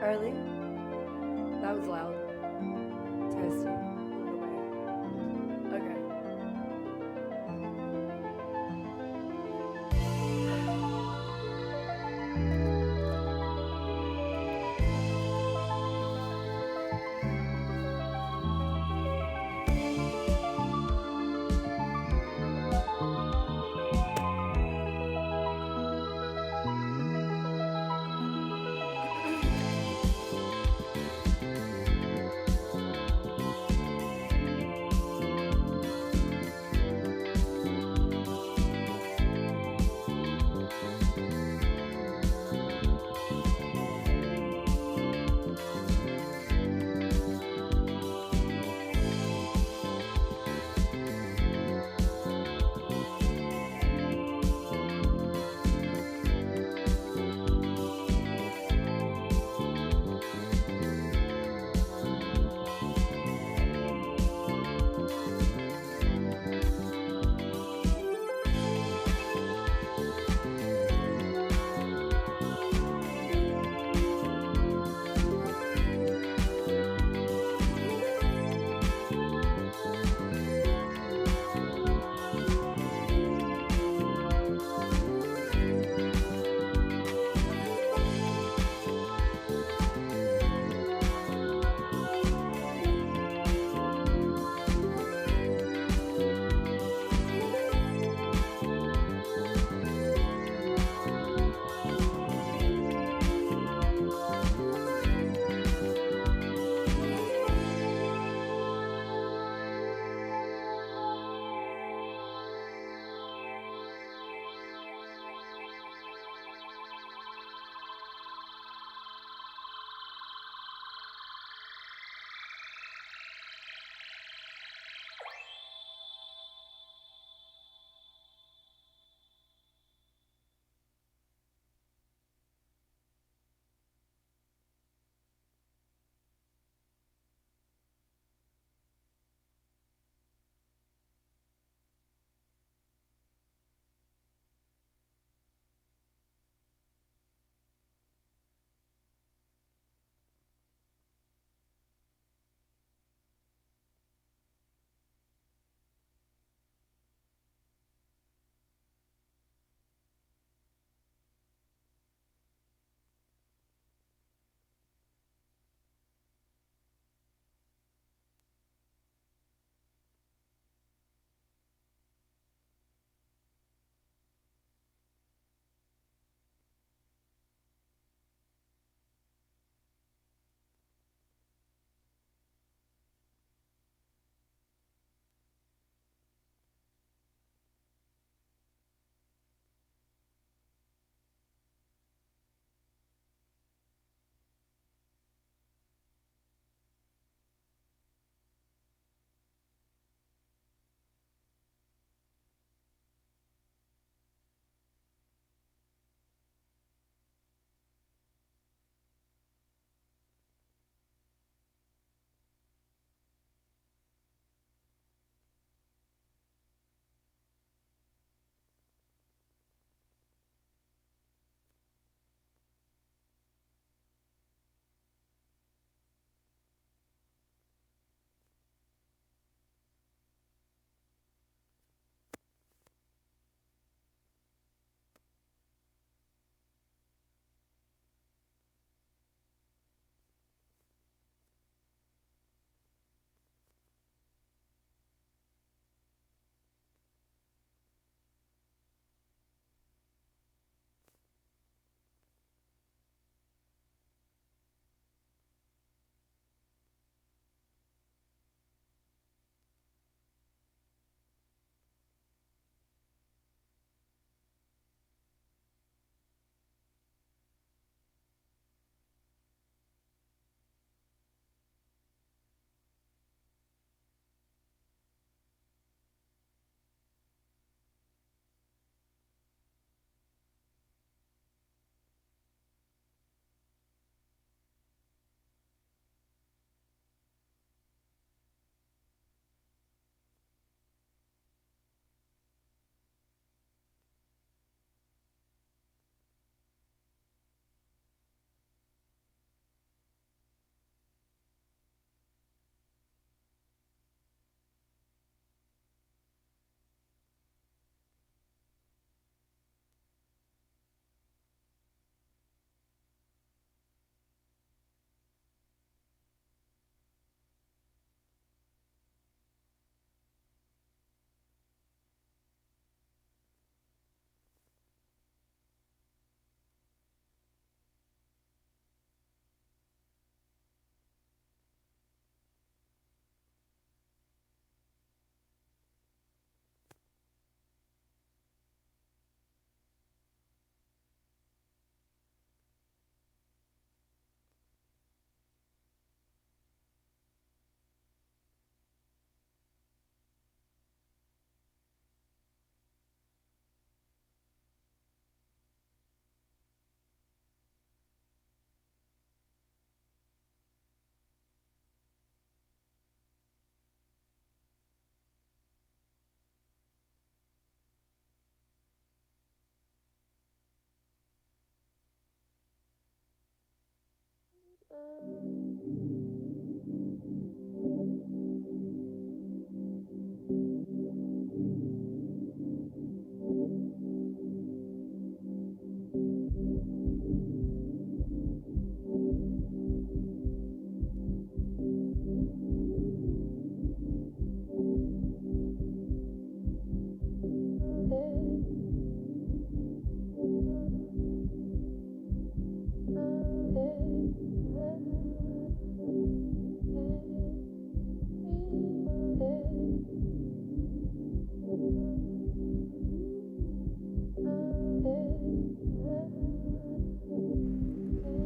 Carly? That was loud. Testing. Look away. Okay.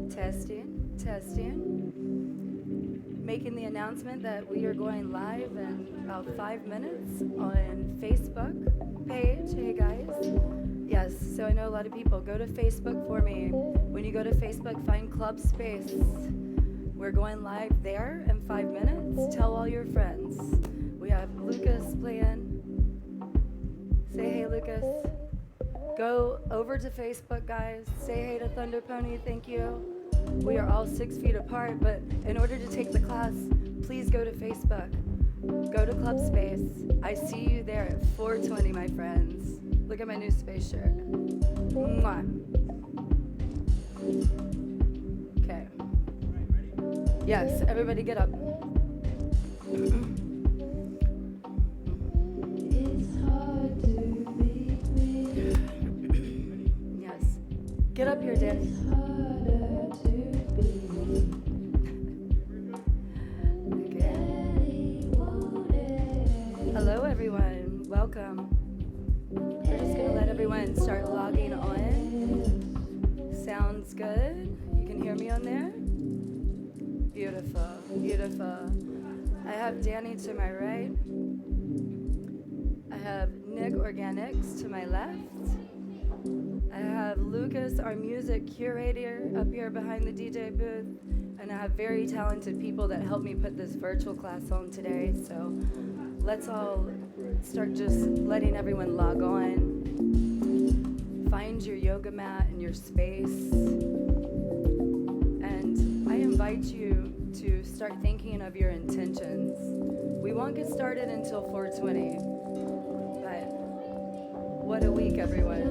Testing, testing. Making the announcement that we are going live in about 5 minutes on Facebook page. Hey guys. Yes, so I know a lot of people. Go to Facebook for me. When you go to Facebook, find Club Space. We're going live there in 5 minutes. Tell all your friends. We have Lucas playing. Say hey, Lucas. Go over to Facebook, guys. Say hey to Thunder Pony. Thank you. We are all 6 feet apart, but in order to take the class, please go to Facebook. Go to Club Space. I see you there at 4:20, my friends. Look at my new space shirt. Mwah. Okay. Yes, everybody get up. Yes. Get up here, Danny. Hello, everyone. Welcome. We're just going to let everyone start logging on. Sounds good. You can hear me on there? Beautiful, beautiful. I have Danny to my right. I have Nick Organics to my left. I have Lucas, our music curator, up here behind the DJ booth. And I have very talented people that help me put this virtual class on today. So let's all start just letting everyone log on. Find your yoga mat and your space. And I invite you to start thinking of your intentions. We won't get started until 4:20. But what a week, everyone.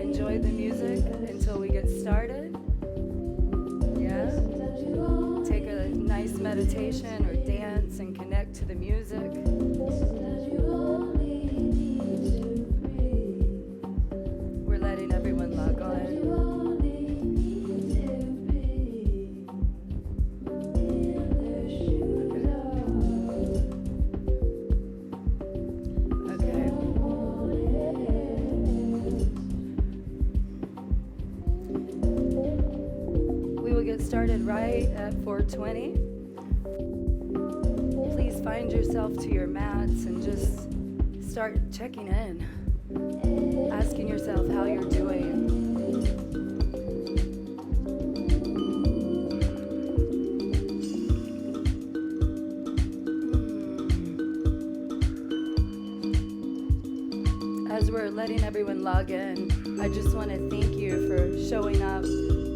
Enjoy the music until we get started. Yeah? Take a nice meditation or dance and connect to the music. We're letting everyone log on. Started right at 4:20. Please find yourself to your mats and just start checking in, asking yourself how you're doing. As we're letting everyone log in, I just want to thank you for showing up.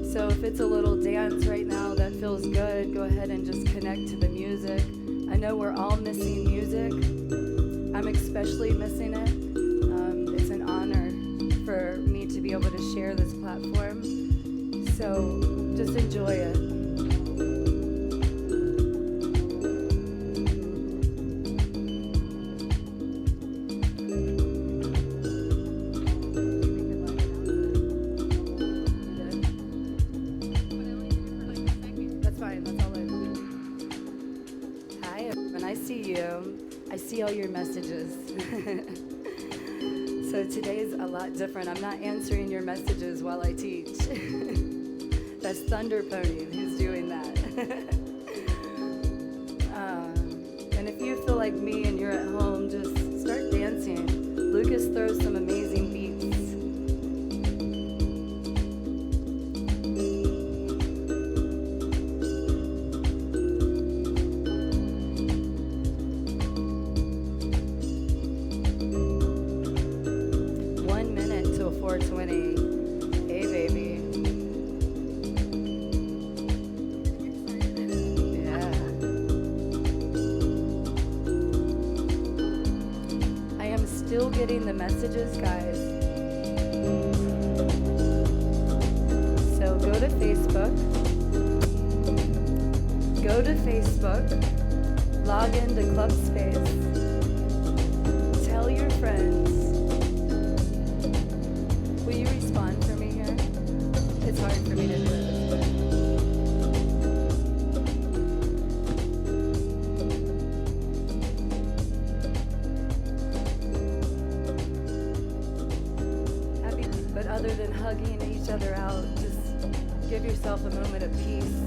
So if it's a little dance right now that feels good, go ahead and just connect to the music. I know we're all missing music. I'm especially missing it. It's an honor for me to be able to share this platform. So just enjoy it. All your messages. So today's a lot different. I'm not answering your messages while I teach. That's Thunder Pony who's doing that. And if you feel like me and you're at home, just start dancing. Lucas throws some amazing beats. getting the messages, guys? So go to Facebook. Go to Facebook. Log into Club Space. Tell your friends. Will you respond for me here? It's hard for me to do it this way. But other than hugging each other out, just give yourself a moment of peace.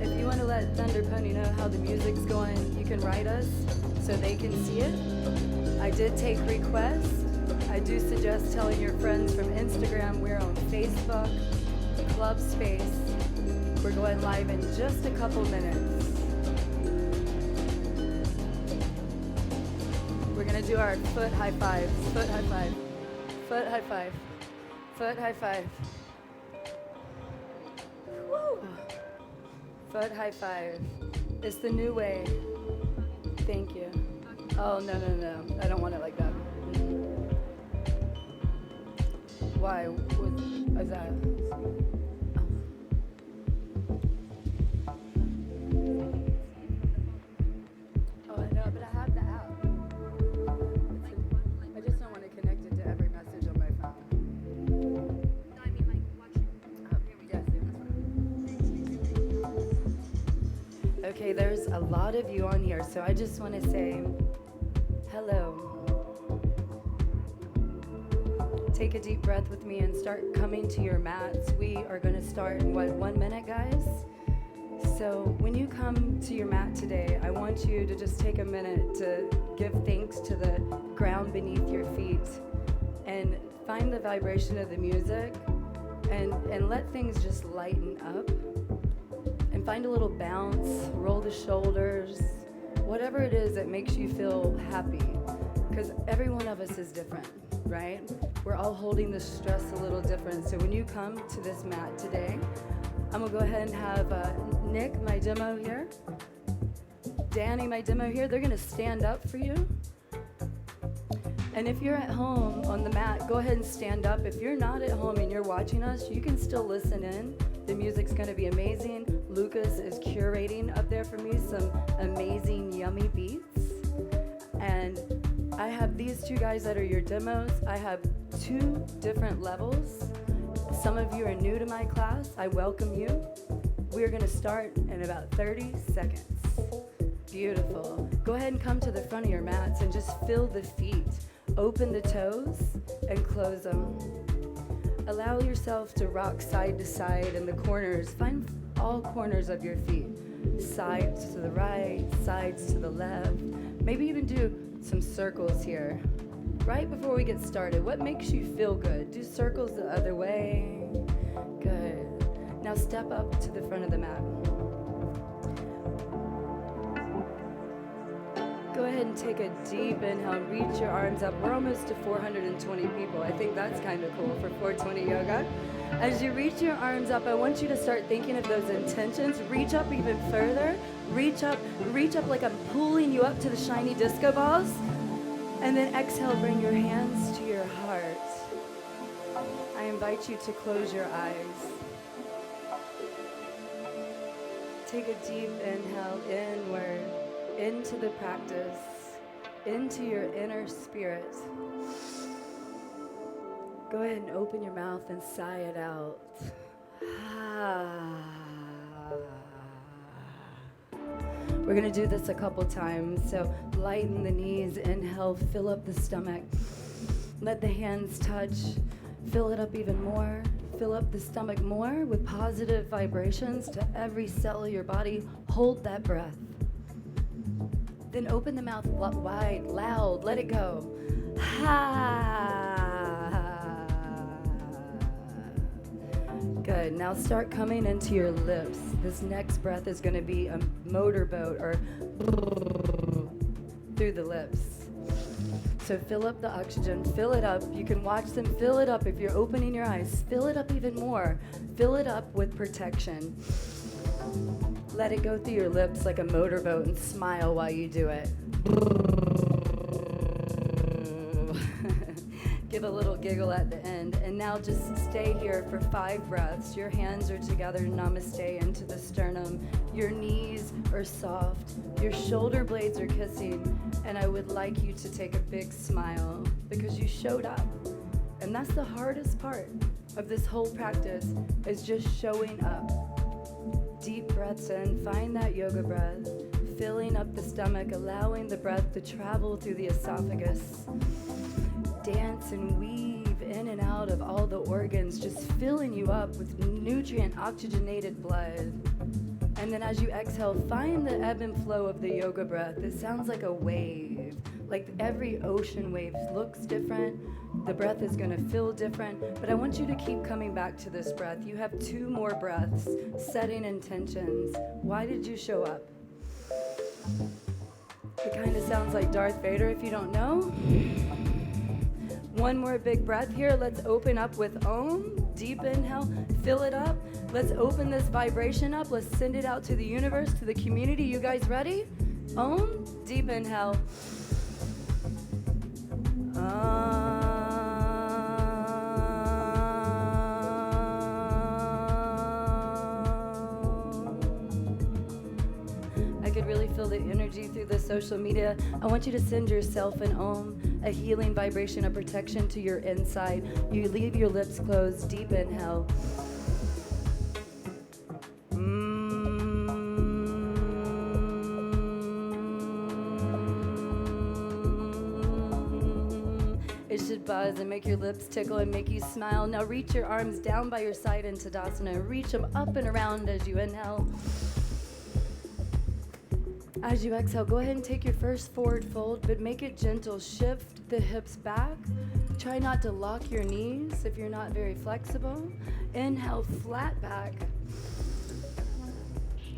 If you want to let Thunder Pony know how the music's going, you can write us so they can see it. I did take requests. I do suggest telling your friends from Instagram. We're on Facebook, Club Space. We're going live in just a couple minutes. We're gonna do our foot high five, foot high five, foot high five, foot high five. Woo! Foot high five. It's the new way. Thank you. Oh, no. I don't want it like that. Why? What is that? Oh, I know, but I have the app. I just don't want to connect it to every message on my phone. No, I mean like watching. Yes. Okay, there's a lot of you on here, so I just want to say hello. Take a deep breath with me and start coming to your mats. We are going to start in 1 minute, guys. So when you come to your mat today, I want you to just take a minute to give thanks to the ground beneath your feet and find the vibration of the music and let things just lighten up and find a little bounce, roll the shoulders, whatever it is that makes you feel happy, because every one of us is different, right? We're all holding the stress a little different. So when you come to this mat today, I'm gonna go ahead and have Nick, my demo here, Danny, my demo here, they're gonna stand up for you. And if you're at home on the mat, go ahead and stand up. If you're not at home and you're watching us, you can still listen in. The music's gonna be amazing. Lucas is curating up there for me some amazing, yummy beats. And I have these two guys that are your demos. I have 2 different levels. Some of you are new to my class. I welcome you. We're gonna start in about 30 seconds. Beautiful. Go ahead and come to the front of your mats and just feel the feet. Open the toes and close them. Allow yourself to rock side to side in the corners. Find all corners of your feet. Sides to the right, sides to the left. Maybe even do some circles here. Right before we get started, what makes you feel good? Do circles the other way. Good. Now step up to the front of the mat. Go ahead and take a deep inhale. Reach your arms up. We're almost to 420 people. I think that's kind of cool for 420 yoga. As you reach your arms up, I want you to start thinking of those intentions. Reach up even further. Reach up like I'm pulling you up to the shiny disco balls. And then exhale, bring your hands to your heart. I invite you to close your eyes. Take a deep inhale inward, into the practice, into your inner spirit. Go ahead and open your mouth and sigh it out. We're gonna do this a couple times, so lighten the knees, inhale, fill up the stomach. Let the hands touch, fill it up even more. Fill up the stomach more with positive vibrations to every cell of your body. Hold that breath. Then open the mouth wide, loud, let it go. Good, now start coming into your lips. This next breath is gonna be a motorboat or through the lips. So fill up the oxygen, fill it up. You can watch them fill it up if you're opening your eyes. Fill it up even more. Fill it up with protection. Let it go through your lips like a motorboat and smile while you do it. Give a little giggle at the end. And now just stay here for 5 breaths. Your hands are together, namaste, into the sternum. Your knees are soft. Your shoulder blades are kissing. And I would like you to take a big smile because you showed up. And that's the hardest part of this whole practice, is just showing up. Deep breaths in, find that yoga breath, filling up the stomach, allowing the breath to travel through the esophagus. Dance and weave in and out of all the organs, just filling you up with nutrient oxygenated blood. And then as you exhale, find the ebb and flow of the yoga breath. It sounds like a wave, like every ocean wave looks different. The breath is going to feel different, but I want you to keep coming back to this breath. You have 2 more breaths, setting intentions. Why did you show up? It kind of sounds like Darth Vader if you don't know. 1 more big breath here. Let's open up with Om. Deep inhale, fill it up. Let's open this vibration up. Let's send it out to the universe, to the community. You guys ready? Om. Deep inhale. I could really feel the energy through the social media. I want you to send yourself an Om, a healing vibration of protection to your inside. You leave your lips closed. Deep inhale. It should buzz and make your lips tickle and make you smile. Now reach your arms down by your side in Tadasana. Reach them up and around as you inhale. As you exhale, go ahead and take your first forward fold, but make it gentle. Shift the hips back. Try not to lock your knees if you're not very flexible. Inhale, flat back.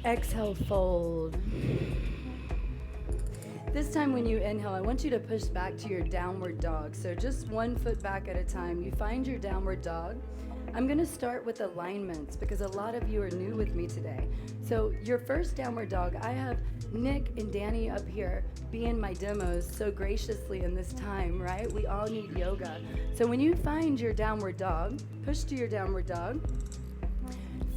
Exhale, fold. This time when you inhale, I want you to push back to your downward dog. So just 1 foot back at a time. You find your downward dog. I'm going to start with alignments because a lot of you are new with me today. So your first downward dog, I have Nick and Danny up here being my demos so graciously in this time, right? We all need yoga. So when you find your downward dog, push to your downward dog,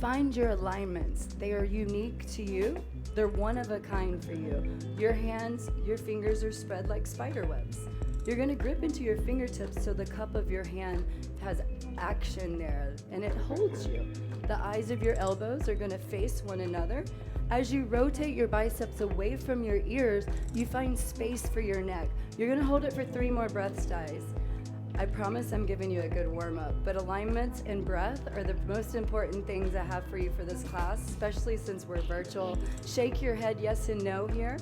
find your alignments. They are unique to you. They're one of a kind for you. Your hands, your fingers are spread like spider webs. You're going to grip into your fingertips so the cup of your hand has action there and it holds you. The eyes of your elbows are going to face one another. As you rotate your biceps away from your ears, you find space for your neck. You're going to hold it for 3 more breaths, guys. I promise I'm giving you a good warm-up, but alignments and breath are the most important things I have for you for this class, especially since we're virtual. Shake your head yes and no here.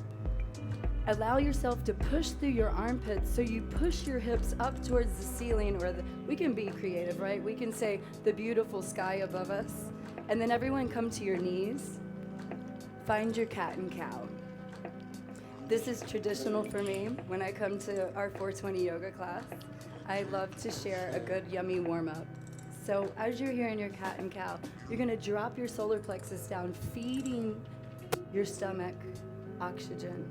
Allow yourself to push through your armpits so you push your hips up towards the ceiling, or we can be creative, right? We can say the beautiful sky above us. And then everyone come to your knees. Find your cat and cow. This is traditional for me when I come to our 420 yoga class. I love to share a good yummy warm-up. So as you're here in your cat and cow, you're gonna drop your solar plexus down, feeding your stomach oxygen.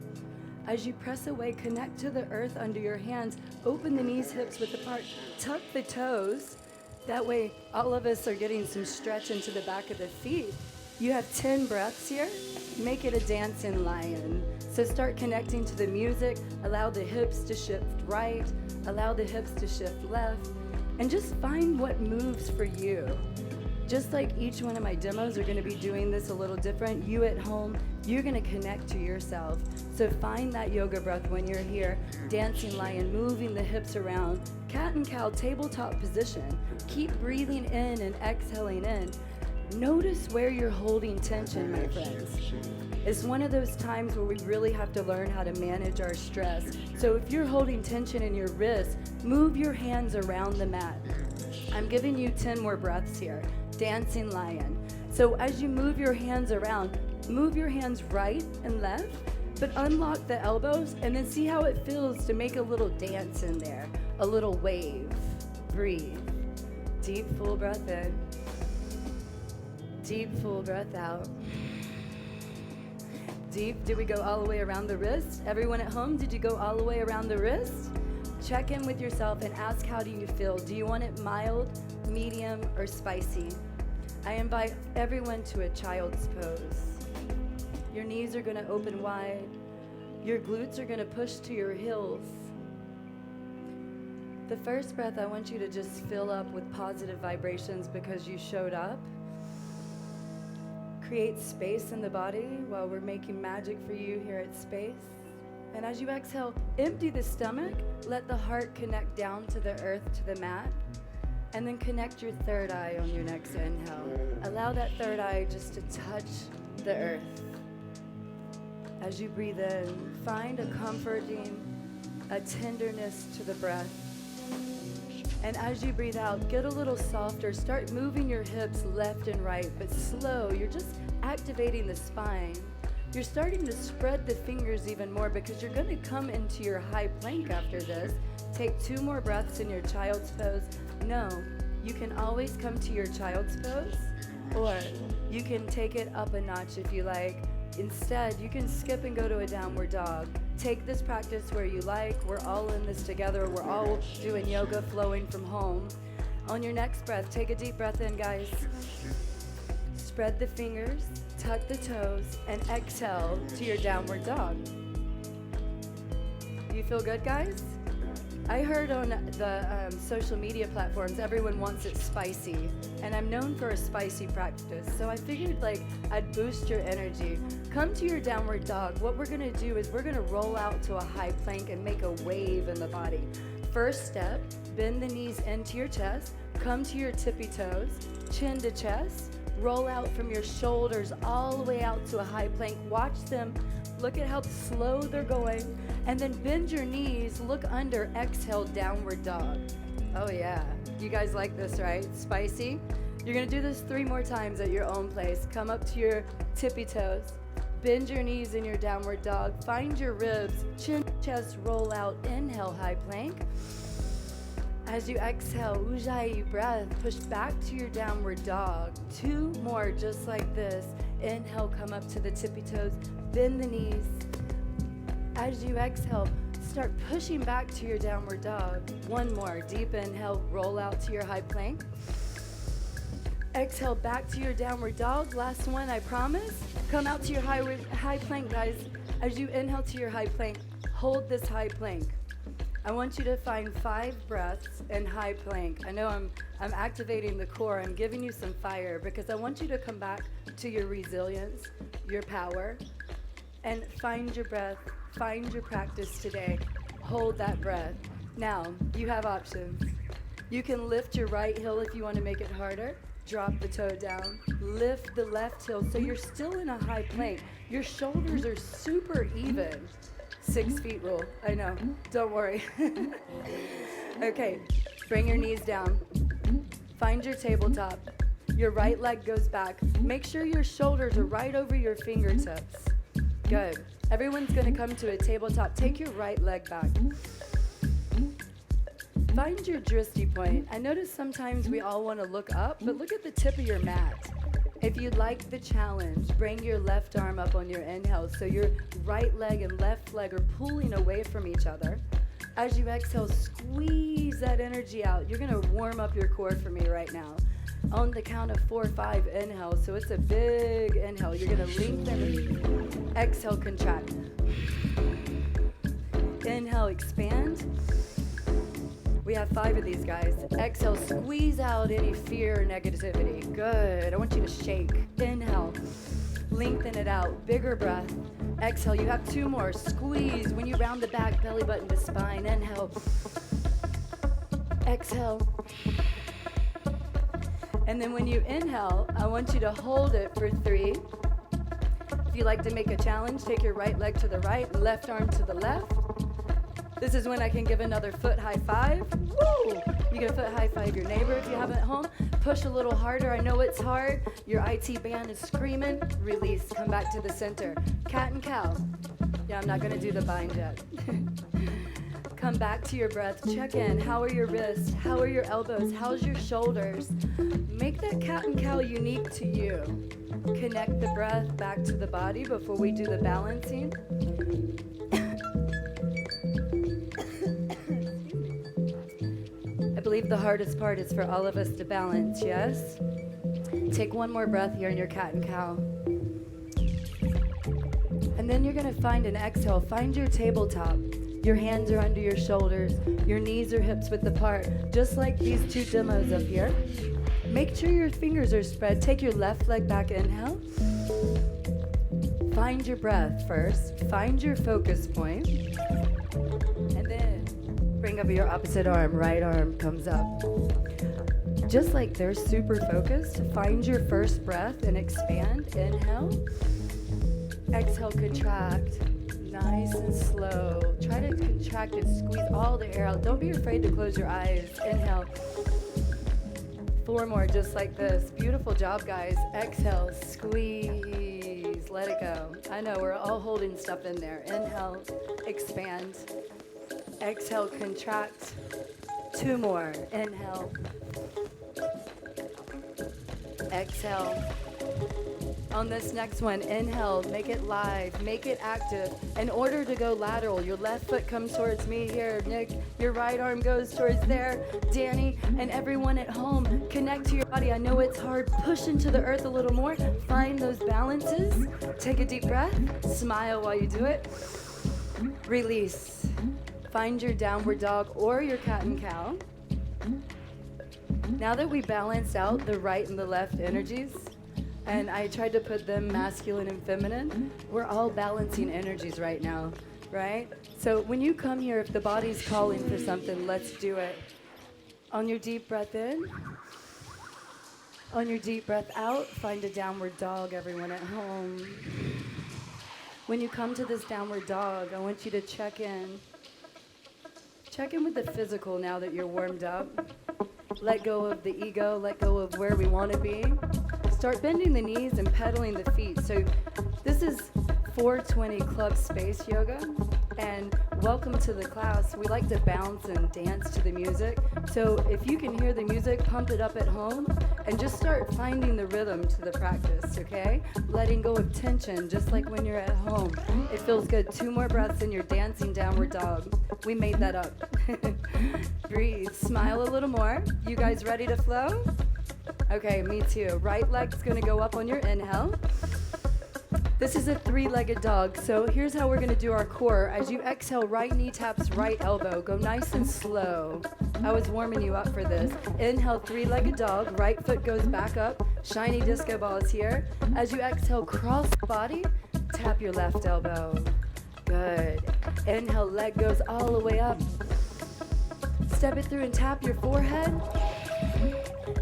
As you press away, connect to the earth under your hands, open the knees, hips width apart, tuck the toes. That way, all of us are getting some stretch into the back of the feet. You have 10 breaths here. Make it a dancing lion. So start connecting to the music, allow the hips to shift right, allow the hips to shift left, and just find what moves for you. Just like each one of my demos are going to be doing this a little different, you at home, you're going to connect to yourself. So find that yoga breath when you're here. Dancing lion, moving the hips around. Cat and cow, tabletop position. Keep breathing in and exhaling in. Notice where you're holding tension, my friends. It's one of those times where we really have to learn how to manage our stress. So if you're holding tension in your wrists, move your hands around the mat. I'm giving you 10 more breaths here. Dancing lion. So as you move your hands around, move your hands right and left, but unlock the elbows and then see how it feels to make a little dance in there, a little wave. Breathe. Deep, full breath in. Deep, full breath out. Deep. Did we go all the way around the wrist? Everyone at home, did you go all the way around the wrist? Check in with yourself and ask, how do you feel? Do you want it mild, medium, or spicy? I invite everyone to a child's pose. Your knees are going to open wide. Your glutes are going to push to your heels. The first breath, I want you to just fill up with positive vibrations because you showed up. Create space in the body while we're making magic for you here at Space. And as you exhale, empty the stomach. Let the heart connect down to the earth, to the mat. And then connect your third eye on your next inhale. Allow that third eye just to touch the earth. As you breathe in, find a comforting, a tenderness to the breath. And as you breathe out, get a little softer. Start moving your hips left and right, but slow. You're just activating the spine. You're starting to spread the fingers even more because you're going to come into your high plank after this. Take 2 more breaths in your child's pose. No, you can always come to your child's pose, or you can take it up a notch if you like. Instead, you can skip and go to a downward dog. Take this practice where you like. We're all in this together. We're all doing yoga flowing from home. On your next breath, take a deep breath in, guys. Spread the fingers, tuck the toes, and exhale to your downward dog. You feel good, guys? I heard on the social media platforms, everyone wants it spicy, and I'm known for a spicy practice, so I figured I'd boost your energy. Come to your downward dog. What we're gonna do is we're gonna roll out to a high plank and make a wave in the body. First step, bend the knees into your chest, come to your tippy toes, chin to chest, roll out from your shoulders all the way out to a high plank. Watch them. Look at how slow they're going. And then bend your knees, look under, exhale, downward dog. Oh yeah, you guys like this, right? Spicy? You're gonna do this 3 more times at your own place. Come up to your tippy toes, bend your knees in your downward dog, find your ribs, chin, chest, roll out, inhale, high plank. As you exhale, Ujjayi breath, push back to your downward dog. 2 more, just like this. Inhale, come up to the tippy toes, bend the knees. As you exhale, start pushing back to your downward dog. 1 more, deep inhale, roll out to your high plank. Exhale, back to your downward dog. Last one, I promise. Come out to your high plank, guys. As you inhale to your high plank, hold this high plank. I want you to find 5 breaths in high plank. I know I'm activating the core. I'm giving you some fire because I want you to come back to your resilience, your power, and find your breath, find your practice today. Hold that breath. Now, you have options. You can lift your right heel if you want to make it harder. Drop the toe down. Lift the left heel so you're still in a high plank. Your shoulders are super even. 6 feet rule. I know. Don't worry. Okay, bring your knees down. Find your tabletop. Your right leg goes back. Make sure your shoulders are right over your fingertips. Good. Everyone's going to come to a tabletop. Take your right leg back. Find your drishti point. I notice sometimes we all want to look up, but look at the tip of your mat. If you'd like the challenge, bring your left arm up on your inhale so your right leg and left leg are pulling away from each other. As you exhale, squeeze that energy out. You're going to warm up your core for me right now. On the count of 4 or 5, inhale. So it's a big inhale. You're going to lengthen. Exhale, contract. Inhale, expand. We have 5 of these, guys. Exhale, squeeze out any fear or negativity. Good. I want you to shake. Inhale. Lengthen it out. Bigger breath. Exhale. You have 2 more. Squeeze. When you round the back, belly button to spine. Inhale. Exhale. And then when you inhale, I want you to hold it for 3. If you like to make a challenge, take your right leg to the right, left arm to the left. This is when I can give another foot high five. Woo! You can foot high five your neighbor if you have it at home. Push a little harder. I know it's hard. Your IT band is screaming. Release. Come back to the center. Cat and cow. Yeah, I'm not going to do the bind yet. Come back to your breath. Check in. How are your wrists? How are your elbows? How's your shoulders? Make that a cat and cow unique to you. Connect the breath back to the body before we do the balancing. I believe the hardest part is for all of us to balance, yes? Take one more breath here in your cat and cow. And then you're gonna find an exhale. Find your tabletop. Your hands are under your shoulders. Your knees are hips width apart, just like these two demos up here. Make sure your fingers are spread. Take your left leg back, inhale. Find your breath first. Find your focus point. And then bring up your opposite arm. Right arm comes up. Just like they're super focused, find your first breath and expand. Inhale. Exhale, contract. Nice and slow. Try to contract and squeeze all the air out. Don't be afraid to close your eyes. Inhale. 4 more, just like this. Beautiful job, guys. Exhale, squeeze. Let it go. I know we're all holding stuff in there. Inhale, expand. Exhale, contract. 2 more. Inhale. Exhale. On this next one, inhale, make it live, make it active. In order to go lateral, your left foot comes towards me here, Nick, your right arm goes towards there, Danny, and everyone at home, connect to your body. I know it's hard, push into the earth a little more, find those balances, take a deep breath, smile while you do it, release. Find your downward dog or your cat and cow. Now that we balanced out the right and the left energies, and I tried to put them masculine and feminine, we're all balancing energies right now, right? So when you come here, if the body's calling for something, let's do it. On your deep breath in, on your deep breath out, find a downward dog, everyone at home. When you come to this downward dog, I want you to check in. Check in with the physical now that you're warmed up. Let go of the ego, let go of where we want to be. Start bending the knees and pedaling the feet. So this is 420 Club Space Yoga, and welcome to the class. We like to bounce and dance to the music. So if you can hear the music, pump it up at home, and just start finding the rhythm to the practice, okay? Letting go of tension, just like when you're at home. It feels good. 2 more breaths and you're dancing downward dog. We made that up. Breathe. Smile a little more. You guys ready to flow? Okay, me too. Right leg's gonna go up on your inhale. This is a 3-legged dog, so here's how we're gonna do our core. As you exhale, right knee taps right elbow. Go nice and slow. I was warming you up for this. Inhale, 3-legged dog. Right foot goes back up. Shiny disco balls here. As you exhale, cross body, tap your left elbow. Good. Inhale, leg goes all the way up. Step it through and tap your forehead.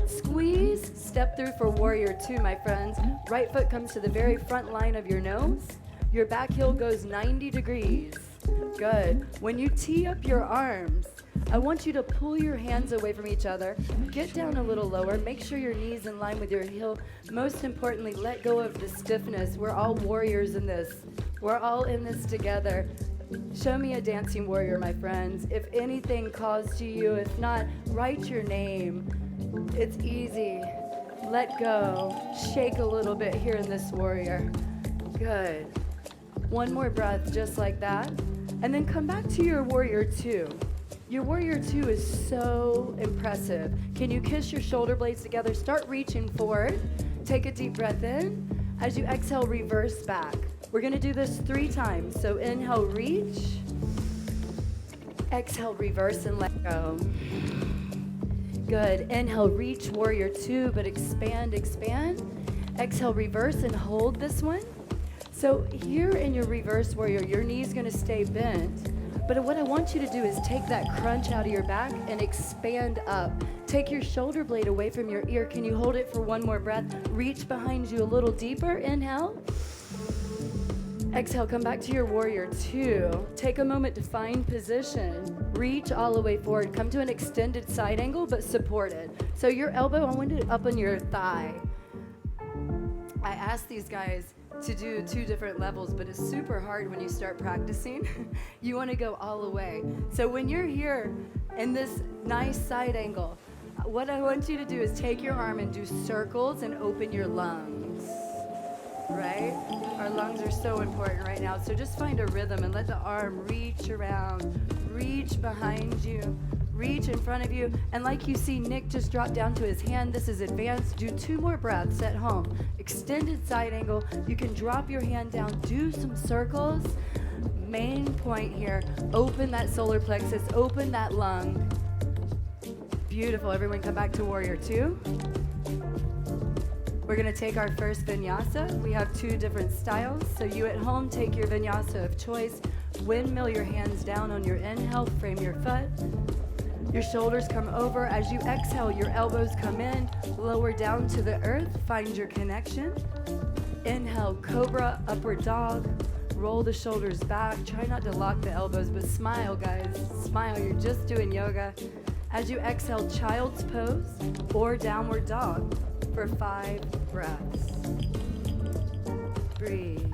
Squeeze, step through for warrior 2, my friends. Right foot comes to the very front line of your nose. Your back heel goes 90 degrees. Good. When you tee up your arms, I want you to pull your hands away from each other. Get down a little lower. Make sure your knee's in line with your heel. Most importantly, let go of the stiffness. We're all warriors in this. We're all in this together. Show me a dancing warrior, my friends. If anything calls to you, if not, write your name. It's easy. Let go. Shake a little bit here in this warrior. Good. 1 more breath just like that. And then come back to your warrior 2. Your warrior 2 is so impressive. Can you kiss your shoulder blades together? Start reaching forward. Take a deep breath in. As you exhale, reverse back. We're gonna do this 3 times. So inhale, reach. Exhale, reverse and let go. Good. Inhale, reach, warrior 2, but expand, expand. Exhale, reverse and hold this one. So here in your reverse warrior, your knee's gonna stay bent. But what I want you to do is take that crunch out of your back and expand up. Take your shoulder blade away from your ear. Can you hold it for 1 more breath? Reach behind you a little deeper. Inhale. Exhale, come back to your warrior 2. Take a moment to find position. Reach all the way forward. Come to an extended side angle, but supported. So your elbow, I want it up on your thigh. I asked these guys to do 2 different levels, but it's super hard when you start practicing. You want to go all the way. So when you're here in this nice side angle, What I want you to do is take your arm and do circles and open your lungs, right? Our lungs are so important right now. So just find a rhythm and let the arm reach around, reach behind you, reach in front of you. And like you see Nick just drop down to his hand, this is advanced. Do 2 more breaths at home. Extended side angle. You can drop your hand down, do some circles. Main point here, open that solar plexus, open that lung. Beautiful. Everyone come back to Warrior 2. We're going to take our first vinyasa. We have 2 different styles. So you at home, take your vinyasa of choice. Windmill your hands down on your inhale, frame your foot. Your shoulders come over. As you exhale, your elbows come in, lower down to the earth. Find your connection. Inhale, cobra, upward dog. Roll the shoulders back. Try not to lock the elbows, but smile, guys. Smile. You're just doing yoga. As you exhale, child's pose or downward dog for 5 breaths. Breathe.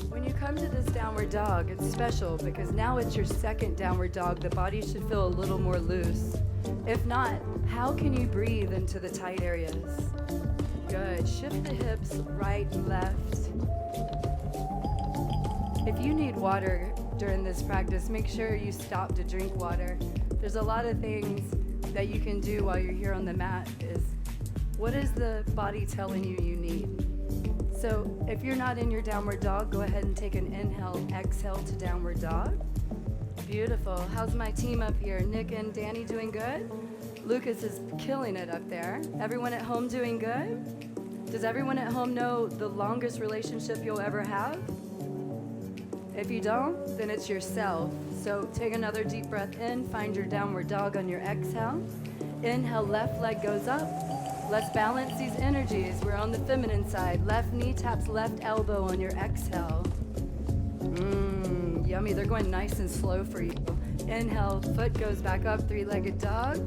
When you come to this downward dog, it's special because now it's your second downward dog. The body should feel a little more loose. If not, how can you breathe into the tight areas? Good. Shift the hips right and left. If you need water during this practice, make sure you stop to drink water. There's a lot of things that you can do while you're here on the mat. Is what is the body telling you you need? So if you're not in your downward dog, go ahead and take an inhale, exhale to downward dog. Beautiful. How's my team up here? Nick and Danny doing good? Lucas is killing it up there. Everyone at home doing good? Does everyone at home know the longest relationship you'll ever have? If you don't, then it's yourself. So take another deep breath in, find your downward dog on your exhale. Inhale, left leg goes up. Let's balance these energies. We're on the feminine side. Left knee taps left elbow on your exhale. Yummy. They're going nice and slow for you. Inhale, foot goes back up, 3-legged dog.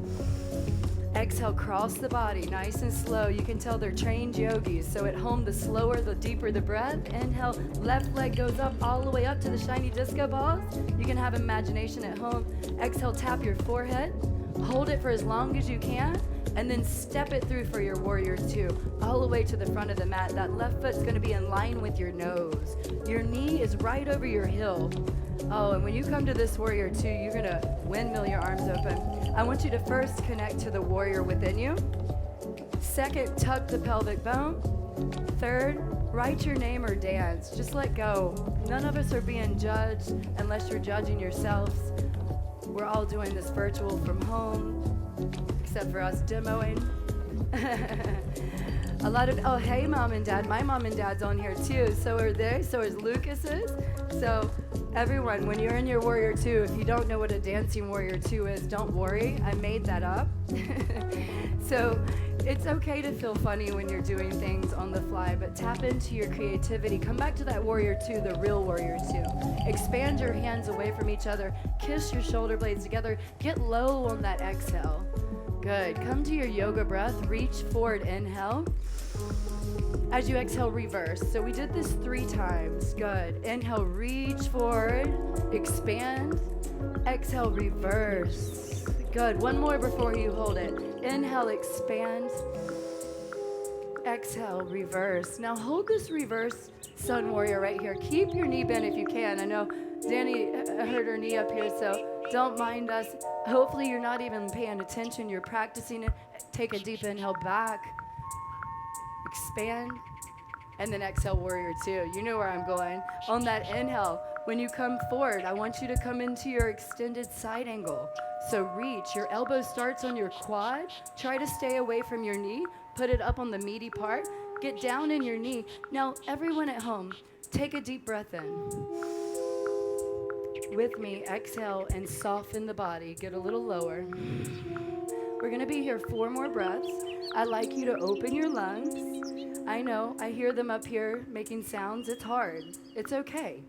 Exhale, cross the body, nice and slow. You can tell they're trained yogis. So at home, the slower, the deeper the breath. Inhale, left leg goes up all the way up to the shiny disco balls. You can have imagination at home. Exhale, tap your forehead. Hold it for as long as you can. And then step it through for your Warrior 2, all the way to the front of the mat. That left foot's gonna be in line with your nose. Your knee is right over your heel. Oh, and when you come to this Warrior 2, you're gonna windmill your arms open. I want you to first connect to the warrior within you. Second, tuck the pelvic bone. Third, write your name or dance. Just let go. None of us are being judged unless you're judging yourselves. We're all doing this virtual from home, except for us demoing. A lot of, oh, hey, mom and dad. My mom and dad's on here too. So are they. So is Lucas's. So everyone, when you're in your Warrior 2, if you don't know what a dancing Warrior 2 is, don't worry. I made that up. So it's okay to feel funny when you're doing things on the fly, but tap into your creativity. Come back to that Warrior 2, the real Warrior 2. Expand your hands away from each other. Kiss your shoulder blades together. Get low on that exhale. Good. Come to your yoga breath. Reach forward, inhale. As you exhale, reverse. So we did this 3 times. Good. Inhale, reach forward, expand. Exhale, reverse. Good. One more before you hold it. Inhale, expand. Exhale, reverse. Now hold this reverse sun warrior right here. Keep your knee bent if you can. I know Danny hurt her knee up here, so don't mind us. Hopefully you're not even paying attention. You're practicing it. Take a deep inhale back. Expand. And then exhale, Warrior 2. You know where I'm going. On that inhale, when you come forward, I want you to come into your extended side angle. So reach. Your elbow starts on your quad. Try to stay away from your knee. Put it up on the meaty part. Get down in your knee. Now, everyone at home, take a deep breath in. With me, exhale and soften the body. Get a little lower. We're going to be here 4 more breaths. I'd like you to open your lungs. I know, I hear them up here making sounds. It's hard. It's okay.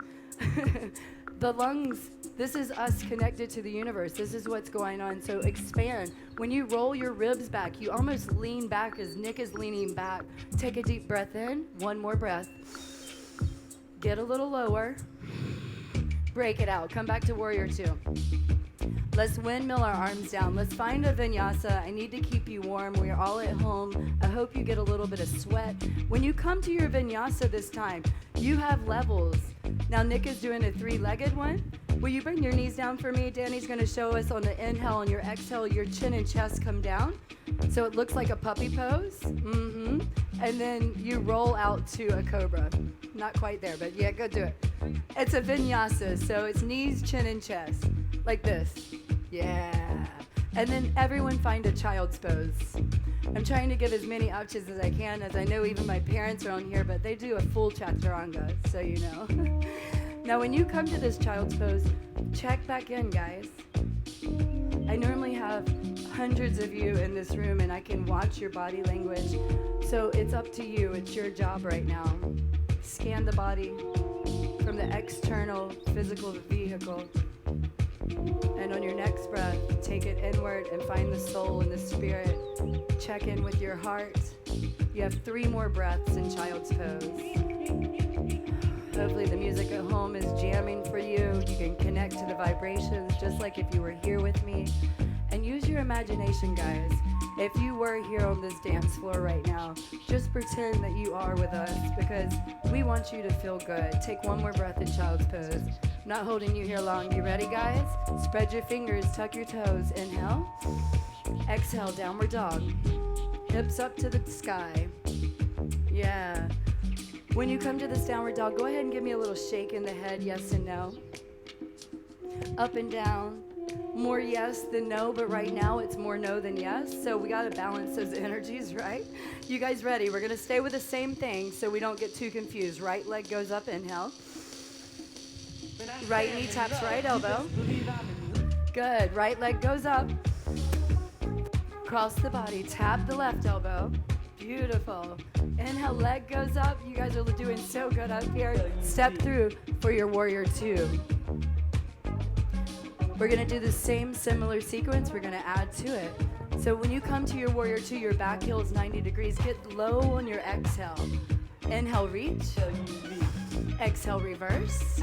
The lungs, this is us connected to the universe. This is what's going on. So expand. When you roll your ribs back, you almost lean back as Nick is leaning back. Take a deep breath in. 1 more breath. Get a little lower. Break it out. Come back to Warrior 2. Let's windmill our arms down. Let's find a vinyasa. I need to keep you warm. We're all at home. I hope you get a little bit of sweat. When you come to your vinyasa this time, you have levels. Now Nick is doing a 3-legged one. Will you bring your knees down for me? Danny's going to show us on the inhale and your exhale, your chin and chest come down. So it looks like a puppy pose. And then you roll out to a cobra. Not quite there, but yeah, go do it. It's a vinyasa, so it's knees, chin, and chest. Like this. Yeah. And then everyone find a child's pose. I'm trying to give as many options as I can, as I know even my parents are on here, but they do a full chaturanga, so you know. Now, when you come to this child's pose, check back in, guys. I normally have hundreds of you in this room, and I can watch your body language. So it's up to you. It's your job right now. Scan the body from the external physical vehicle. And on your next breath, take it inward and find the soul and the spirit. Check in with your heart. You have 3 more breaths in child's pose. Hopefully the music at home is jamming for you. You can connect to the vibrations just like if you were here with me. And use your imagination, guys. If you were here on this dance floor right now, just pretend that you are with us, because we want you to feel good. Take 1 more breath in child's pose. I'm not holding you here long. You ready, guys? Spread your fingers, tuck your toes. Inhale. Exhale, downward dog. Hips up to the sky. Yeah. When you come to this downward dog, go ahead and give me a little shake in the head, yes and no. Up and down. More yes than no, but right now it's more no than yes. So we got to balance those energies, right? You guys ready? We're going to stay with the same thing so we don't get too confused. Right leg goes up, inhale. Right knee taps right elbow. Good. Right leg goes up. Cross the body. Tap the left elbow. Beautiful. Inhale, leg goes up. You guys are doing so good up here. Step through for your warrior 2. We're going to do the same similar sequence. We're going to add to it. So when you come to your warrior 2, your back heel is 90 degrees. Get low on your exhale. Inhale, reach. Exhale, reverse.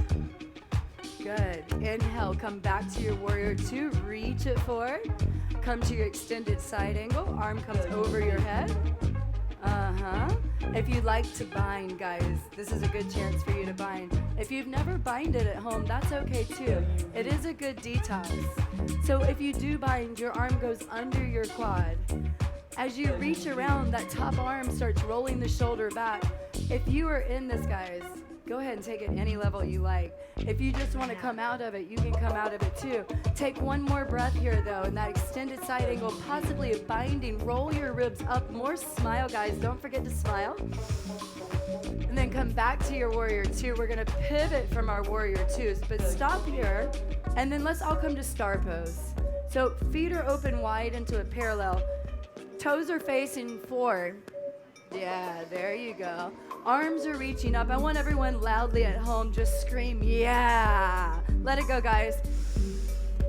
Good. Inhale, come back to your warrior 2. Reach it forward. Come to your extended side angle. Arm comes over your head. If you'd like to bind, guys, this is a good chance for you to bind. If you've never binded at home, that's okay too. It is a good detox. So if you do bind, your arm goes under your quad. As you reach around, that top arm starts rolling the shoulder back. If you are in this, guys, go ahead and take it any level you like. If you just want to come out of it, you can come out of it too. Take 1 more breath here, though, in that extended side angle, possibly a binding. Roll your ribs up. More smile, guys. Don't forget to smile. And then come back to your warrior 2. We're going to pivot from our warrior 2s, but stop here. And then let's all come to star pose. So feet are open wide into a parallel. Toes are facing forward. Yeah, there you go. Arms are reaching up. I want everyone loudly at home just scream, yeah. Let it go, guys.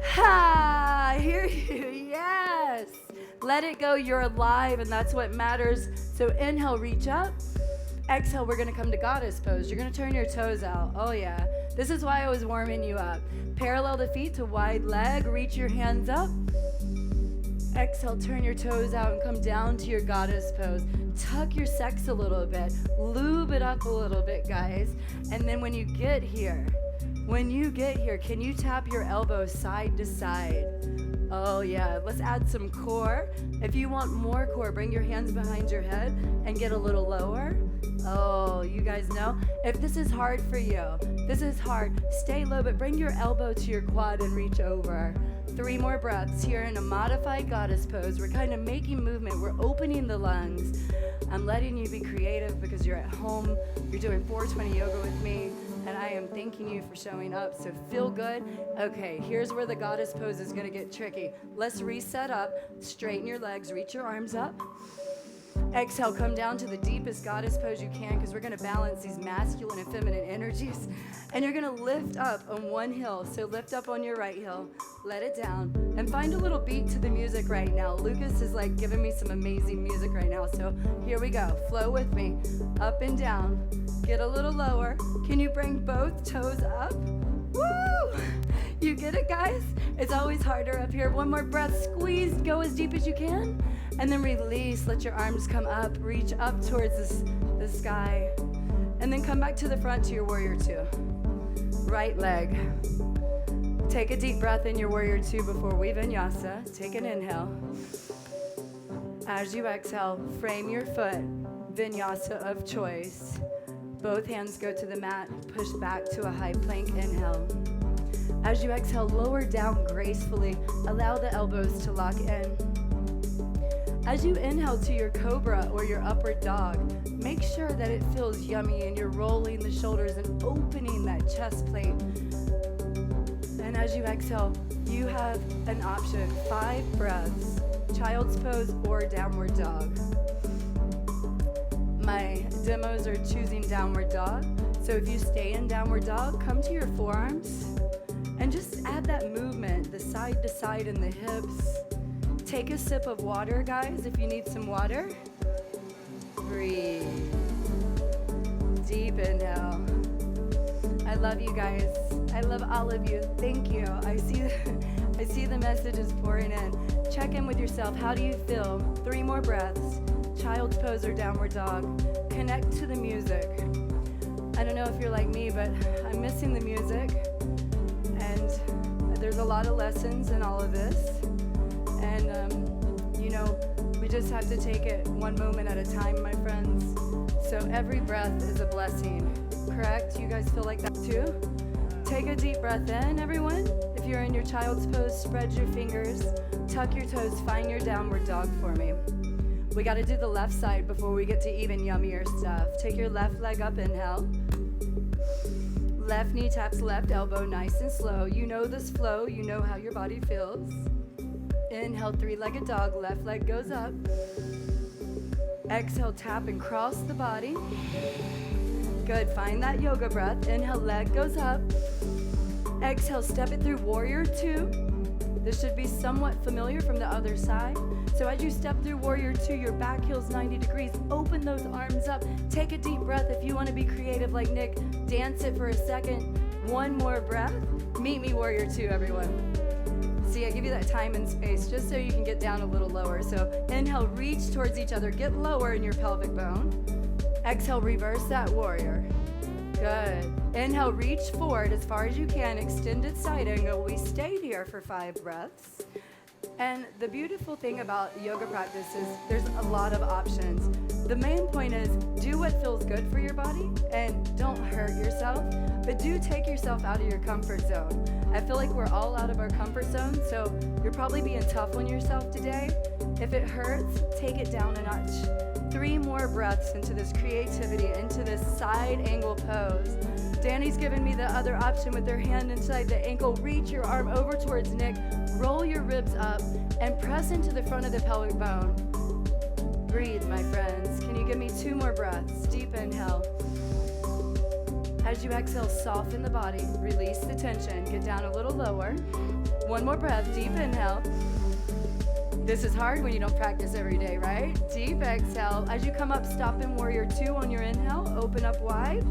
Ha! I hear you. Yes. Let it go. You're alive, and that's what matters. So inhale, reach up. Exhale, we're going to come to goddess pose. You're going to turn your toes out. Oh, yeah. This is why I was warming you up. Parallel the feet to wide leg. Reach your hands up. Exhale, turn your toes out and come down to your goddess pose. Tuck your sex a little bit. Lube it up a little bit, guys. And then when you get here, can you tap your elbows side to side? Oh, yeah. Let's add some core. If you want more core, bring your hands behind your head and get a little lower. Oh, you guys know. If this is hard for you, this is hard. Stay low, but bring your elbow to your quad and reach over. 3 more breaths here in a modified goddess pose. We're kind of making movement. We're opening the lungs. I'm letting you be creative because you're at home. You're doing 420 yoga with me, and I am thanking you for showing up. So feel good. Okay, here's where the goddess pose is going to get tricky. Let's reset up. Straighten your legs. Reach your arms up. Exhale, come down to the deepest goddess pose you can, because we're going to balance these masculine and feminine energies. And you're going to lift up on one heel. So lift up on your right heel. Let it down. And find a little beat to the music right now. Lucas is like giving me some amazing music right now. So here we go. Flow with me. Up and down. Get a little lower. Can you bring both toes up? Woo! You get it, guys? It's always harder up here. One more breath. Squeeze. Go as deep as you can. And then release. Let your arms come up. Reach up towards the sky. And then come back to the front to your warrior two. Right leg. Take a deep breath in your warrior two before we vinyasa. Take an inhale. As you exhale, frame your foot. Vinyasa of choice. Both hands go to the mat. Push back to a high plank. Inhale. As you exhale, lower down gracefully. Allow the elbows to lock in. As you inhale to your cobra or your upward dog, make sure that it feels yummy and you're rolling the shoulders and opening that chest plate. And as you exhale, you have an option. 5 breaths, child's pose or downward dog. My demos are choosing downward dog. So if you stay in downward dog, come to your forearms and just add that movement, the side to side in the hips. Take a sip of water, guys, if you need some water. Breathe. Deep inhale. I love you guys. I love all of you. Thank you. I see the messages pouring in. Check in with yourself. How do you feel? 3 more breaths. Child's pose or downward dog. Connect to the music. I don't know if you're like me, but I'm missing the music. And there's a lot of lessons in all of this. And, we just have to take it one moment at a time, my friends. So every breath is a blessing, correct? You guys feel like that too? Take a deep breath in, everyone. If you're in your child's pose, spread your fingers, tuck your toes, find your downward dog for me. We got to do the left side before we get to even yummier stuff. Take your left leg up, inhale. Left knee taps left elbow, nice and slow. You know this flow, you know how your body feels. Inhale, 3-legged dog, left leg goes up. Exhale, tap and cross the body. Good, find that yoga breath. Inhale, leg goes up. Exhale, step it through warrior two. This should be somewhat familiar from the other side. So as you step through warrior two, your back heel's 90 degrees. Open those arms up. Take a deep breath. If you want to be creative like Nick, dance it for a second. 1 more breath. Meet me warrior two, everyone. See, I give you that time and space just so you can get down a little lower. So inhale, reach towards each other. Get lower in your pelvic bone. Exhale, reverse that warrior. Good. Inhale, reach forward as far as you can. Extended side angle. We stayed here for 5 breaths. And the beautiful thing about yoga practice is there's a lot of options. The main point is do what feels good for your body and don't hurt yourself, but do take yourself out of your comfort zone. I feel like we're all out of our comfort zone, so you're probably being tough on yourself today. If it hurts, take it down a notch. 3 more breaths into this creativity, into this side angle pose. Danny's given me the other option with their hand inside the ankle. Reach your arm over towards Nick. Roll your ribs up and press into the front of the pelvic bone. Breathe, my friends. Can you give me 2 more breaths? Deep inhale. As you exhale, soften the body. Release the tension. Get down a little lower. 1 more breath. Deep inhale. This is hard when you don't practice every day, right? Deep exhale. As you come up, stop in warrior two on your inhale. Open up wide.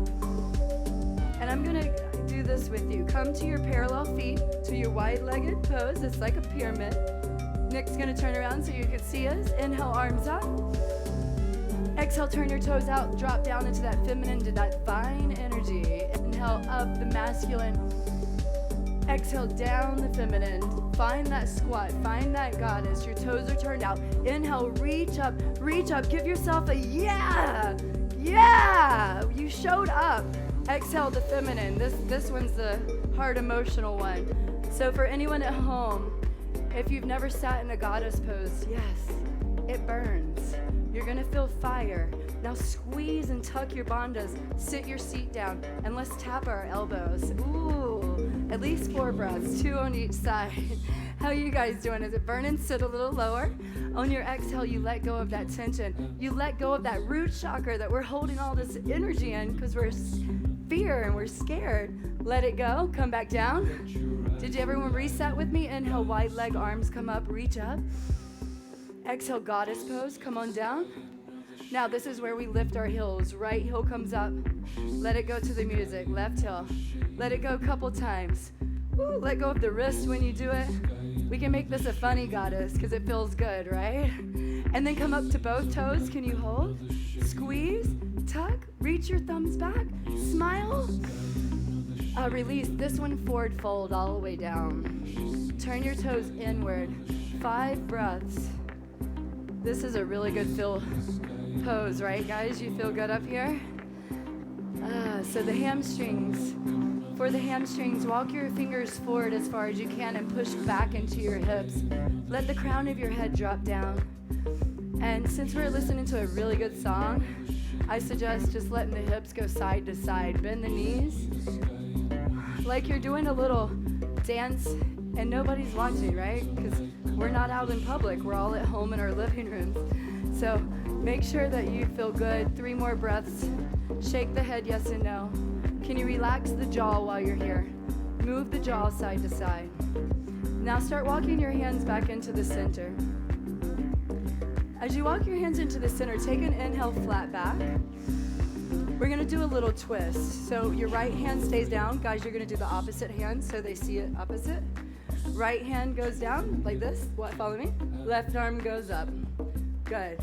And I'm going to do this with you. Come to your parallel feet, to your wide-legged pose. It's like a pyramid. Nick's going to turn around so you can see us. Inhale, arms up. Exhale, turn your toes out. Drop down into that feminine, to that divine energy. Inhale, up the masculine. Exhale, down the feminine. Find that squat. Find that goddess. Your toes are turned out. Inhale, reach up. Reach up. Give yourself a yeah. Yeah. You showed up. Exhale, the feminine. This one's the hard emotional one. So for anyone at home, if you've never sat in a goddess pose, yes, it burns. You're going to feel fire. Now squeeze and tuck your bandhas. Sit your seat down, and let's tap our elbows. Ooh, at least 4 breaths, 2 on each side. How you guys doing? Is it burning? Sit a little lower. On your exhale, you let go of that tension. You let go of that root chakra that we're holding all this energy in because we're fear and we're scared. Let it go. Come back down. Did you everyone reset with me? Inhale, wide leg, arms come up, reach up. Exhale, goddess pose. Come on down. Now this is where we lift our heels. Right heel comes up. Let it go to the music. Left heel. Let it go a couple times. Woo, let go of the wrist when you do it. We can make this a funny goddess because it feels good, right? And then come up to both toes. Can you hold? Squeeze, tuck, reach your thumbs back, smile. Release. This one forward fold all the way down. Turn your toes inward. 5 breaths. This is a really good feel pose, right, guys? You feel good up here? So the hamstrings. For the hamstrings, walk your fingers forward as far as you can and push back into your hips. Let the crown of your head drop down. And since we're listening to a really good song, I suggest just letting the hips go side to side. Bend the knees like you're doing a little dance and nobody's watching, right? Because we're not out in public. We're all at home in our living rooms. So make sure that you feel good. 3 more breaths. Shake the head yes and no. Can you relax the jaw while you're here? Move the jaw side to side. Now start walking your hands back into the center. As you walk your hands into the center, take an inhale flat back. We're gonna do a little twist. So your right hand stays down. Guys, you're gonna do the opposite hand so they see it opposite. Right hand goes down like this. What? Follow me. Left arm goes up. Good.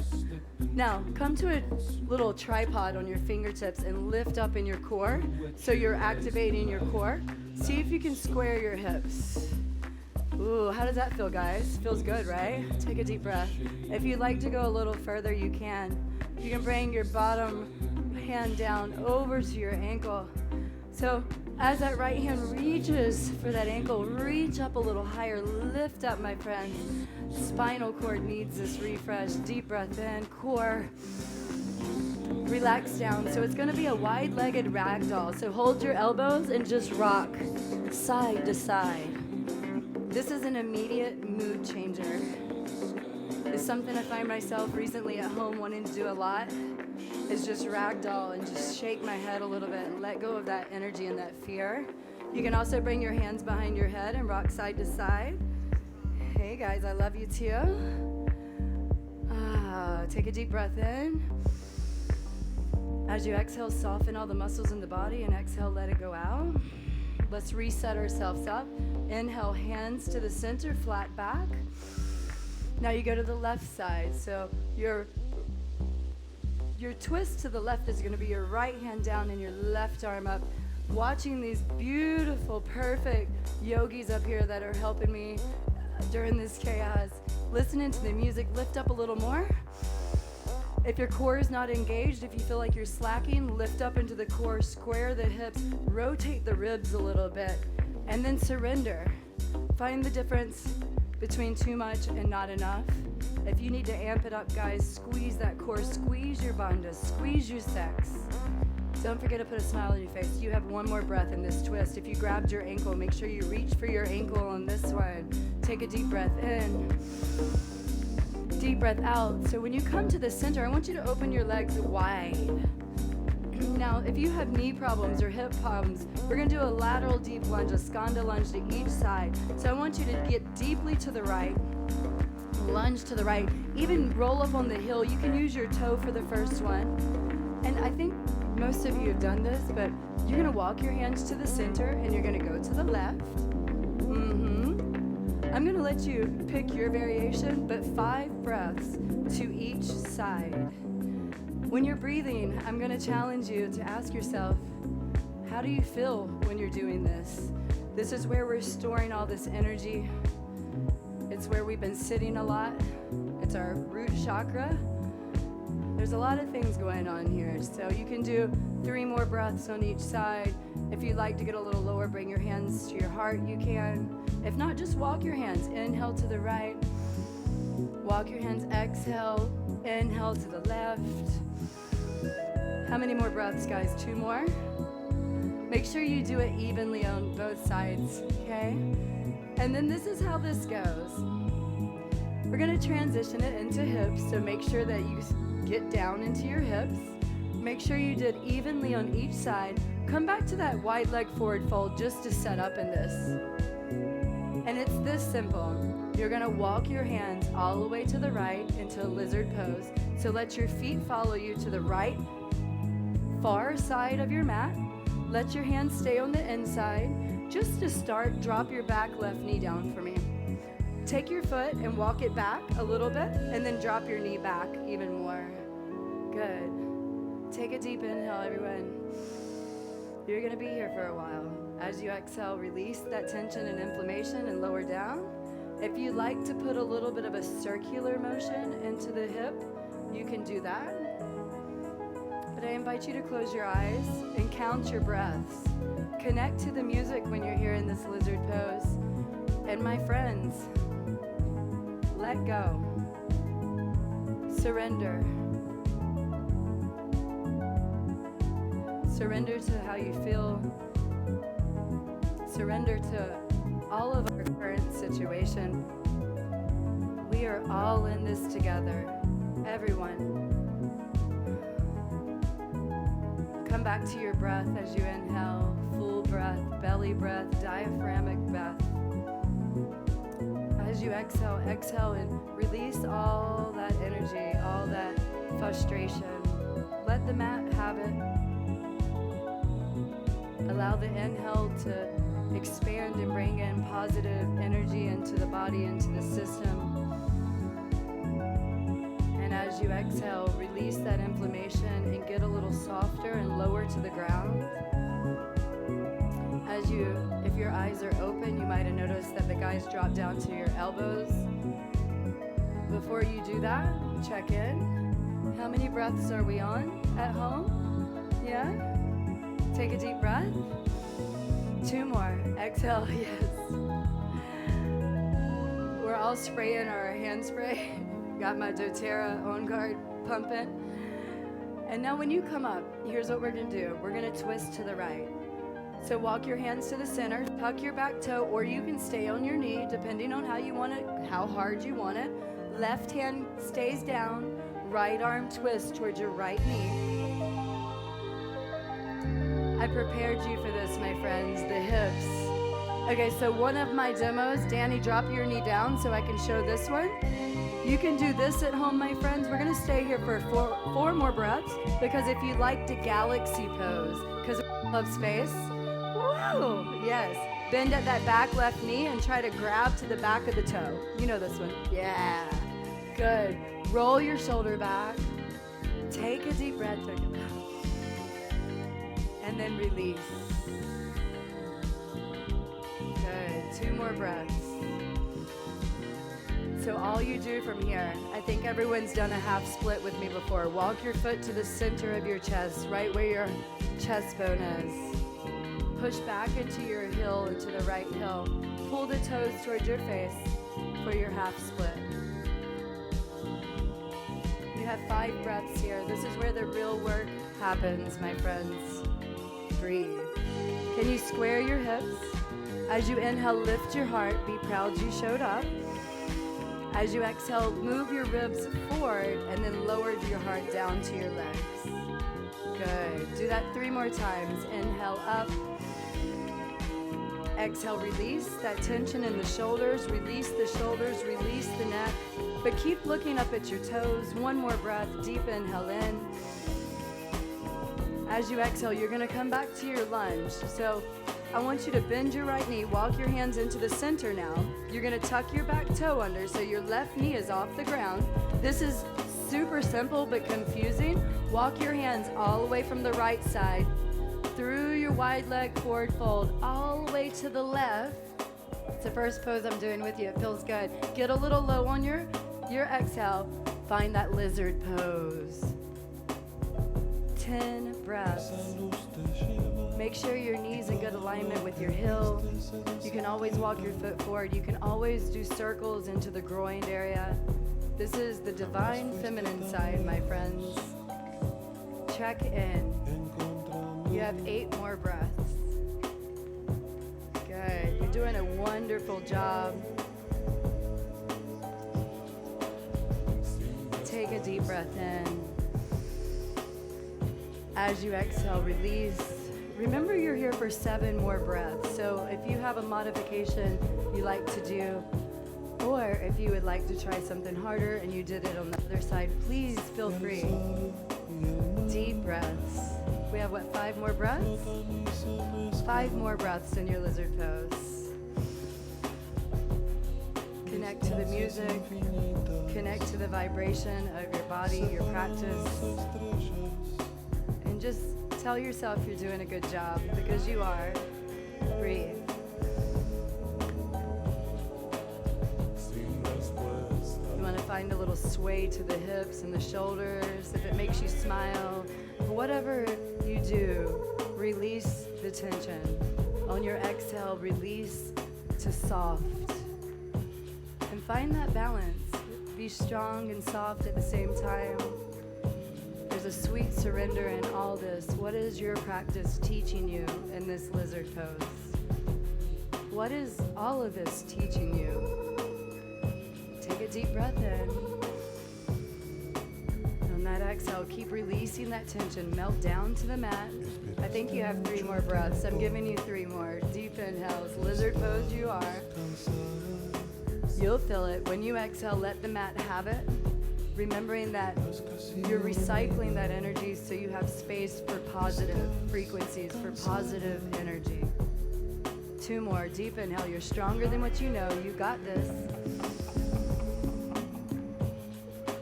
Now, come to a little tripod on your fingertips and lift up in your core. So you're activating your core. See if you can square your hips. Ooh, how does that feel, guys? Feels good, right? Take a deep breath. If you'd like to go a little further, you can. You can bring your bottom hand down over to your ankle. So as that right hand reaches for that ankle, reach up a little higher. Lift up, my friends. Spinal cord needs this refresh. Deep breath in, core. Relax down. So it's going to be a wide-legged ragdoll. So hold your elbows and just rock side to side. This is an immediate mood changer. It's something I find myself recently at home wanting to do a lot. Is just ragdoll and just shake my head a little bit and let go of that energy and that fear. You can also bring your hands behind your head and rock side to side. Hey guys, I love you too. Take a deep breath in. As you exhale, soften all the muscles in the body and exhale, let it go out. Let's reset ourselves up. Inhale, hands to the center, flat back. Now you go to the left side. So your twist to the left is going to be your right hand down and your left arm up. Watching these beautiful, perfect yogis up here that are helping me during this chaos. Listening to the music, lift up a little more. If your core is not engaged, if you feel like you're slacking, lift up into the core, square the hips, rotate the ribs a little bit, and then surrender. Find the difference between too much and not enough. If you need to amp it up, guys, squeeze that core, squeeze your bandha, squeeze your sex. Don't forget to put a smile on your face. You have 1 more breath in this twist. If you grabbed your ankle, make sure you reach for your ankle on this one. Take a deep breath in. Deep breath out. So when you come to the center, I want you to open your legs wide. Now, if you have knee problems or hip problems, we're going to do a lateral deep lunge, a skanda lunge to each side. So I want you to get deeply to the right, lunge to the right, even roll up on the heel. You can use your toe for the first one. And I think most of you have done this, but you're going to walk your hands to the center and you're going to go to the left. I'm going to let you pick your variation, but 5 breaths to each side. When you're breathing, I'm going to challenge you to ask yourself, how do you feel when you're doing this? This is where we're storing all this energy. It's where we've been sitting a lot. It's our root chakra. There's a lot of things going on here. So you can do 3 more breaths on each side. If you'd like to get a little lower, bring your hands to your heart, you can. If not, just walk your hands. Inhale to the right. Walk your hands, exhale. Inhale to the left. How many more breaths, guys? 2 more? Make sure you do it evenly on both sides, okay? And then this is how this goes. We're gonna transition it into hips, so make sure that you get down into your hips. Make sure you did evenly on each side. Come back to that wide leg forward fold just to set up in this. And it's this simple. You're gonna walk your hands all the way to the right into a lizard pose. So let your feet follow you to the right, far side of your mat. Let your hands stay on the inside. Just to start, drop your back left knee down for me. Take your foot and walk it back a little bit, and then drop your knee back even more. Good. Take a deep inhale, everyone. You're gonna be here for a while. As you exhale, release that tension and inflammation and lower down. If you like to put a little bit of a circular motion into the hip, you can do that. But I invite you to close your eyes and count your breaths. Connect to the music when you're here in this lizard pose. And my friends, let go. Surrender. Surrender to how you feel. Surrender to all of our current situation. We are all in this together. Everyone. Come back to your breath as you inhale. Full breath, belly breath, diaphragmatic breath. As you exhale, exhale and release all that energy, all that frustration. Let the mat have it. Allow the inhale to expand and bring in positive energy into the body, into the system. And as you exhale, release that inflammation and get a little softer and lower to the ground. If your eyes are open, you might have noticed that the guys drop down to your elbows. Before you do that, check in. How many breaths are we on at home? Yeah? Take a deep breath. 2 more. Exhale, yes. We're all spraying our hand spray. Got my doTERRA On Guard pumping. And now when you come up, here's what we're gonna do. We're gonna twist to the right. So walk your hands to the center, tuck your back toe, or you can stay on your knee, depending on how you want it, how hard you want it. Left hand stays down, right arm twists towards your right knee. I prepared you for this, my friends, the hips. Okay, so one of my demos, Danny, drop your knee down so I can show this one. You can do this at home, my friends. We're gonna stay here for four more breaths, because if you like the galaxy pose, because we love space, woo, yes. Bend at that back left knee and try to grab to the back of the toe. You know this one. Yeah, good. Roll your shoulder back. Take a deep breath. And then release. Good, 2 more breaths. So all you do from here, I think everyone's done a half split with me before. Walk your foot to the center of your chest, right where your chest bone is. Push back into your heel, into the right heel. Pull the toes towards your face for your half split. You have 5 breaths here. This is where the real work happens, my friends. Breathe. Can you square your hips? As you inhale, lift your heart. Be proud you showed up. As you exhale, move your ribs forward and then lower your heart down to your legs. Good. Do that 3 more times. Inhale up. Exhale, release that tension in the shoulders. Release the shoulders, release the neck. But keep looking up at your toes. 1 more breath. Deep inhale in. As you exhale, you're gonna come back to your lunge. So I want you to bend your right knee, walk your hands into the center now. You're gonna tuck your back toe under so your left knee is off the ground. This is super simple but confusing. Walk your hands all the way from the right side, through your wide leg forward fold, all the way to the left. It's the first pose I'm doing with you, it feels good. Get a little low on your exhale, find that lizard pose. 10 breaths. Make sure your knee's in good alignment with your heel. You can always walk your foot forward. You can always do circles into the groin area. This is the divine feminine side, my friends. Check in. You have 8 more breaths. Good. You're doing a wonderful job. Take a deep breath in. As you exhale, release. Remember, you're here for 7 more breaths. So if you have a modification you like to do, Or if you would like to try something harder and you did it on the other side, please feel free. Deep breaths. We have, 5 more breaths? 5 more breaths in your lizard pose. Connect to the music. Connect to the vibration of your body, your practice. And just tell yourself you're doing a good job, because you are. Breathe. You want to find a little sway to the hips and the shoulders. If it makes you smile, whatever you do, release the tension. On your exhale, release to soft. And find that balance. Be strong and soft at the same time. There's a sweet surrender in all this. What is your practice teaching you in this lizard pose? What is all of this teaching you? Take a deep breath in. On that exhale, keep releasing that tension. Melt down to the mat. I think you have 3 more breaths. I'm giving you 3 more. Deep inhales. Lizard pose you are. You'll feel it. When you exhale, let the mat have it. Remembering that you're recycling that energy so you have space for positive frequencies, for positive energy. 2 more. Deep inhale. You're stronger than what you know. You got this.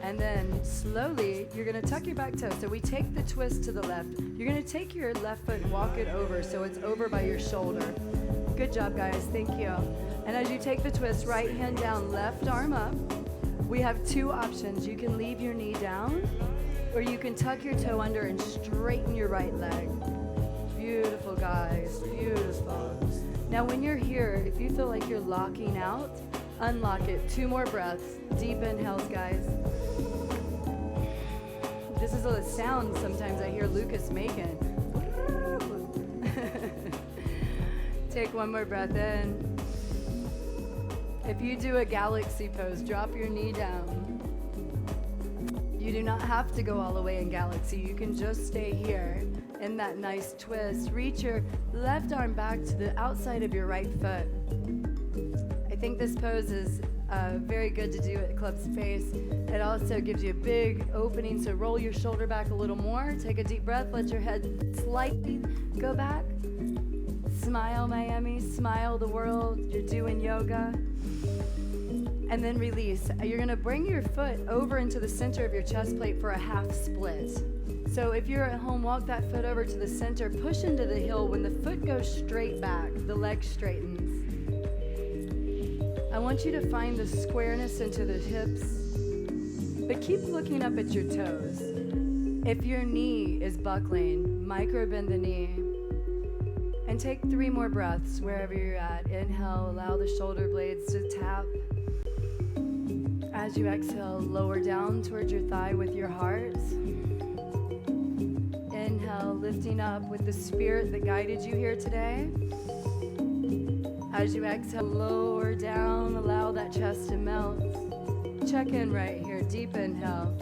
And then slowly, you're going to tuck your back toe. So we take the twist to the left. You're going to take your left foot and walk it over so it's over by your shoulder. Good job, guys. Thank you. And as you take the twist, right hand down, left arm up. We have 2 options. You can leave your knee down, or you can tuck your toe under and straighten your right leg. Beautiful, guys. Beautiful. Now, when you're here, if you feel like you're locking out, unlock it. 2 more breaths. Deep inhales, guys. This is a sound sometimes I hear Lucas making. Take 1 more breath in. If you do a galaxy pose, drop your knee down. You do not have to go all the way in galaxy. You can just stay here in that nice twist. Reach your left arm back to the outside of your right foot. I think this pose is very good to do at club space. It also gives you a big opening, so roll your shoulder back a little more. Take a deep breath. Let your head slightly go back. Smile, Miami. Smile, the world. You're doing yoga. And then release. You're going to bring your foot over into the center of your chest plate for a half split. So if you're at home, walk that foot over to the center, push into the heel. When the foot goes straight back, the leg straightens. I want you to find the squareness into the hips, but keep looking up at your toes. If your knee is buckling, micro bend the knee. And take 3 more breaths wherever you're at. Inhale, allow the shoulder blades to tap. As you exhale, lower down towards your thigh with your heart. Inhale, lifting up with the spirit that guided you here today. As you exhale, lower down, allow that chest to melt. Check in right here, deep inhale.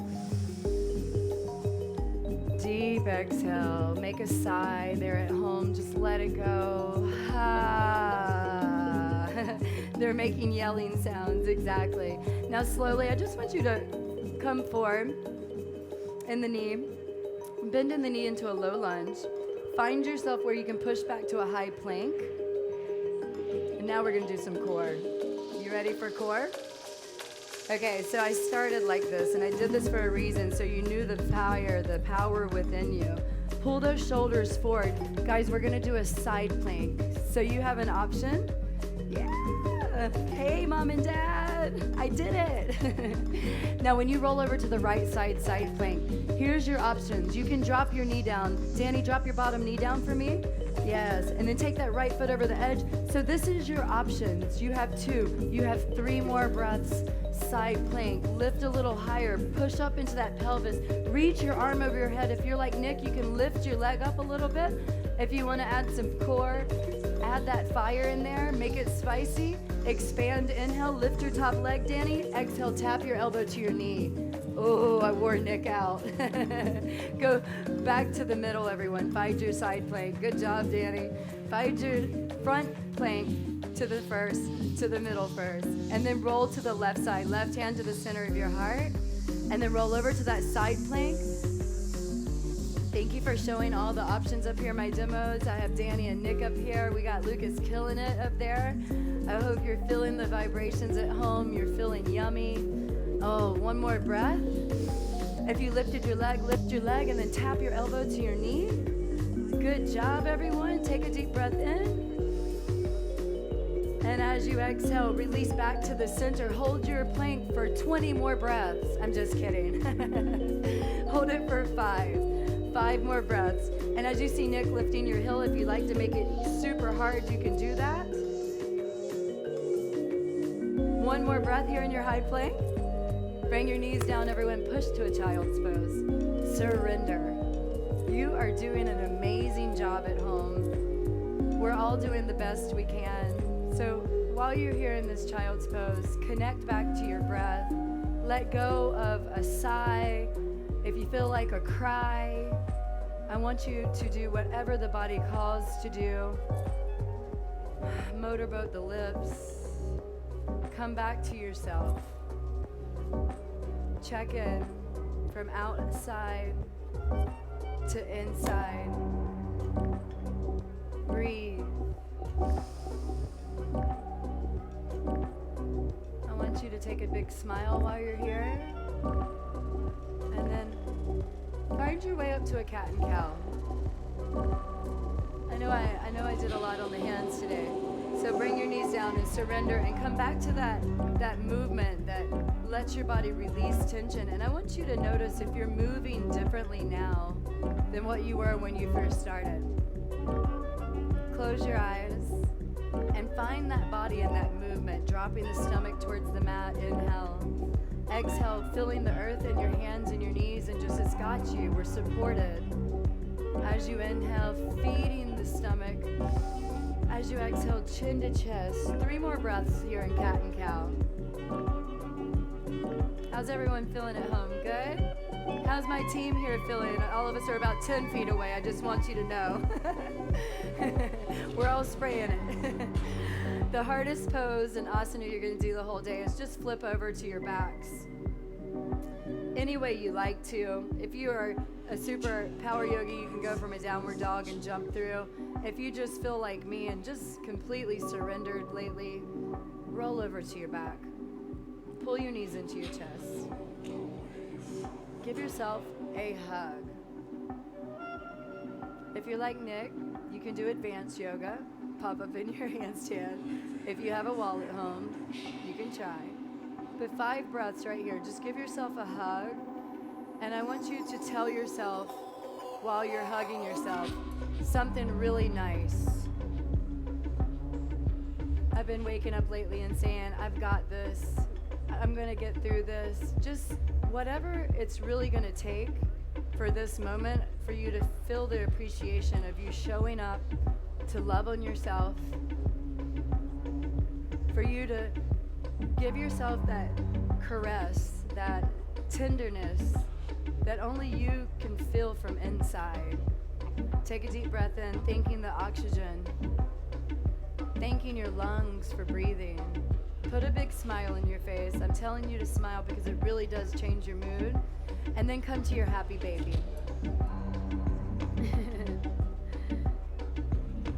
Deep exhale, make a sigh there at home, just let it go. Ah. They're making yelling sounds, exactly. Now slowly, I just want you to come forward in the knee, bend in the knee into a low lunge. Find yourself where you can push back to a high plank. And now we're gonna do some core. You ready for core? Okay, so I started like this, and I did this for a reason, so you knew the power within you. Pull those shoulders forward. Guys, we're gonna do a side plank. So you have an option. Yeah. Hey, mom and dad, I did it. Now, when you roll over to the right side plank, here's your options. You can drop your knee down. Danny, drop your bottom knee down for me. Yes, and then take that right foot over the edge. So this is your options. You have 2. You have 3 more breaths. Side plank. Lift a little higher. Push up into that pelvis. Reach your arm over your head. If you're like Nick, you can lift your leg up a little bit. If you want to add some core, add that fire in there. Make it spicy. Expand. Inhale. Lift your top leg, Danny. Exhale. Tap your elbow to your knee. Oh, I wore Nick out. Go back to the middle, everyone. Find your side plank. Good job, Danny. Find your front plank to the first, to the middle first. And then roll to the left side, left hand to the center of your heart. And then roll over to that side plank. Thank you for showing all the options up here, my demos. I have Danny and Nick up here. We got Lucas killing it up there. I hope you're feeling the vibrations at home. You're feeling yummy. Oh, one more breath. If you lifted your leg, lift your leg and then tap your elbow to your knee. Good job, everyone. Take a deep breath in. And as you exhale, release back to the center. Hold your plank for 20 more breaths. I'm just kidding. Hold it for 5 more breaths. And as you see Nick lifting your heel, if you like to make it super hard, you can do that. One more breath here in your high plank. Bring your knees down, everyone. Push to a child's pose. Surrender. You are doing an amazing job at home. We're all doing the best we can. So while you're here in this child's pose, connect back to your breath. Let go of a sigh. If you feel like a cry, I want you to do whatever the body calls to do. Motorboat the lips. Come back to yourself. Check in from outside to inside. Breathe. I want you to take a big smile while you're here. And then find your way up to a cat and cow. I know I did a lot on the hands today. So bring your knees down and surrender and come back to that movement that lets your body release tension. And I want you to notice if you're moving differently now than what you were when you first started. Close your eyes and find that body in that movement, dropping the stomach towards the mat. Inhale. Exhale, feeling the earth in your hands and your knees, and just it's got you. We're supported. As you inhale, feeding the stomach. As you exhale, chin to chest. 3 more breaths here in cat and cow. How's everyone feeling at home? Good? How's my team here feeling? All of us are about 10 feet away. I just want you to know. We're all spraying it. The hardest pose in asana you're going to do the whole day is just flip over to your backs. Any way you like to. If you are a super power yogi, you can go from a downward dog and jump through. If you just feel like me and just completely surrendered lately, roll over to your back. Pull your knees into your chest. Give yourself a hug. If you're like Nick, you can do advanced yoga. Pop up in your handstand. If you have a wall at home, you can try. But 5 breaths right here. Just give yourself a hug. And I want you to tell yourself, while you're hugging yourself, something really nice. I've been waking up lately and saying, I've got this. I'm going to get through this. Just whatever it's really going to take for this moment, for you to feel the appreciation of you showing up to love on yourself, for you to give yourself that caress, that tenderness that only you can feel from inside. Take a deep breath in, thanking the oxygen, thanking your lungs for breathing. Put a big smile in your face. I'm telling you to smile because it really does change your mood. And then come to your happy baby.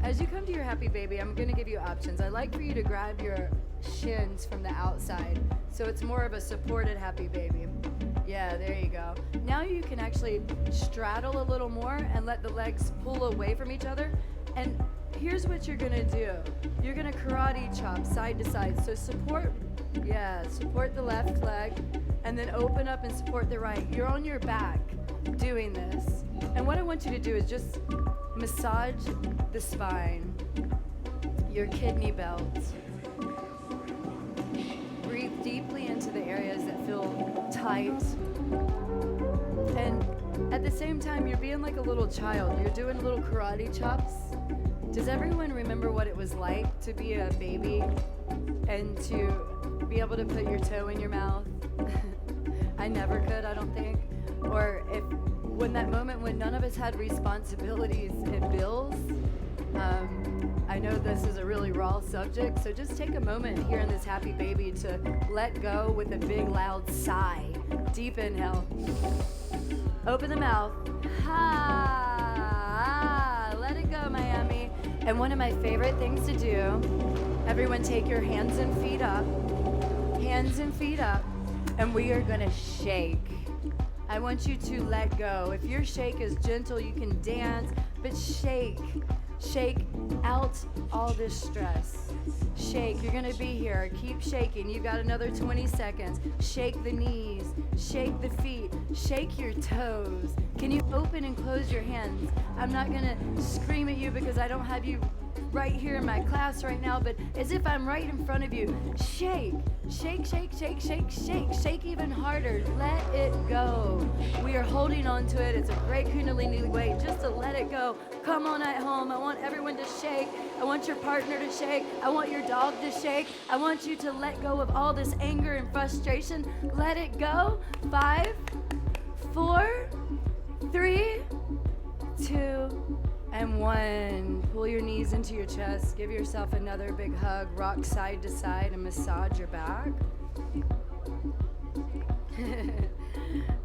As you come to your happy baby, I'm going to give you options. I'd like for you to grab your shins from the outside, so it's more of a supported happy baby. Yeah, there you go. Now you can actually straddle a little more and let the legs pull away from each other. And here's what you're going to do. You're going to karate chop side to side. So support the left leg, and then open up and support the right. You're on your back doing this. And what I want you to do is just massage the spine, your kidney belt. Breathe deeply into the areas that feel tight. And at the same time, you're being like a little child. You're doing little karate chops. Does everyone remember what it was like to be a baby and to be able to put your toe in your mouth? I never could, I don't think. Or when that moment when none of us had responsibilities and bills, I know this is a really raw subject, so just take a moment here in this happy baby to let go with a big loud sigh. Deep inhale. Open the mouth. Let it go, Miami. And one of my favorite things to do, everyone take your hands and feet up. Hands and feet up. And we are gonna shake. I want you to let go. If your shake is gentle, you can dance, but shake. Shake out all this stress. Shake. You're gonna be here. Keep shaking. You've got another 20 seconds. Shake the knees. Shake the feet. Shake your toes. Can you open and close your hands? I'm not gonna scream at you because I don't have you right here in my class right now, but as if I'm right in front of you. Shake. Shake, shake, shake, shake, shake. Shake even harder. Let it go. We are holding on to it. It's a great Kundalini weight just to let it go. Come on at home. I want everyone to shake. I want your partner to shake. I want your dog to shake. I want you to let go of all this anger and frustration. Let it go. 5, 4, 3, 2, and 1. Pull your knees into your chest. Give yourself another big hug. Rock side to side and massage your back.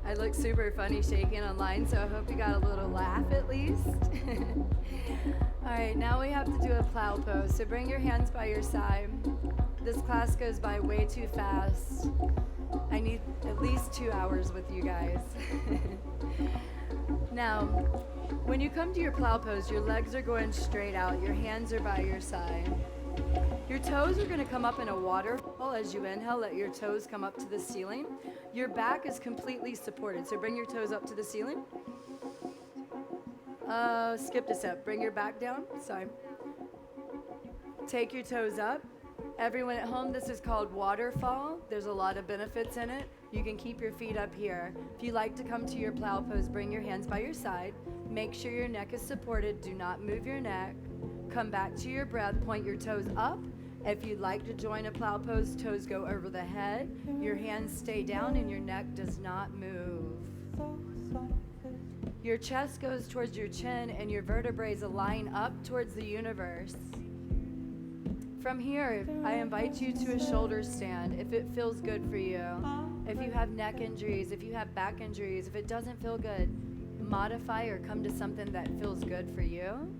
I look super funny shaking online, so I hope you got a little laugh at least. All right, now we have to do a plow pose. So bring your hands by your side. This class goes by way too fast. I need at least 2 hours with you guys. Now, when you come to your plow pose, your legs are going straight out. Your hands are by your side. Your toes are going to come up in a waterfall as you inhale. Let your toes come up to the ceiling. Your back is completely supported. So bring your toes up to the ceiling. Skipped a step. Bring your back down. Sorry. Take your toes up. Everyone at home, this is called waterfall. There's a lot of benefits in it. You can keep your feet up here. If you like to come to your plow pose, bring your hands by your side. Make sure your neck is supported. Do not move your neck. Come back to your breath. Point your toes up. If you'd like to join a plow pose, toes go over the head. Your hands stay down and your neck does not move. Your chest goes towards your chin and your vertebrae align up towards the universe. From here, I invite you to a shoulder stand if it feels good for you. If you have neck injuries, if you have back injuries, if it doesn't feel good, modify or come to something that feels good for you.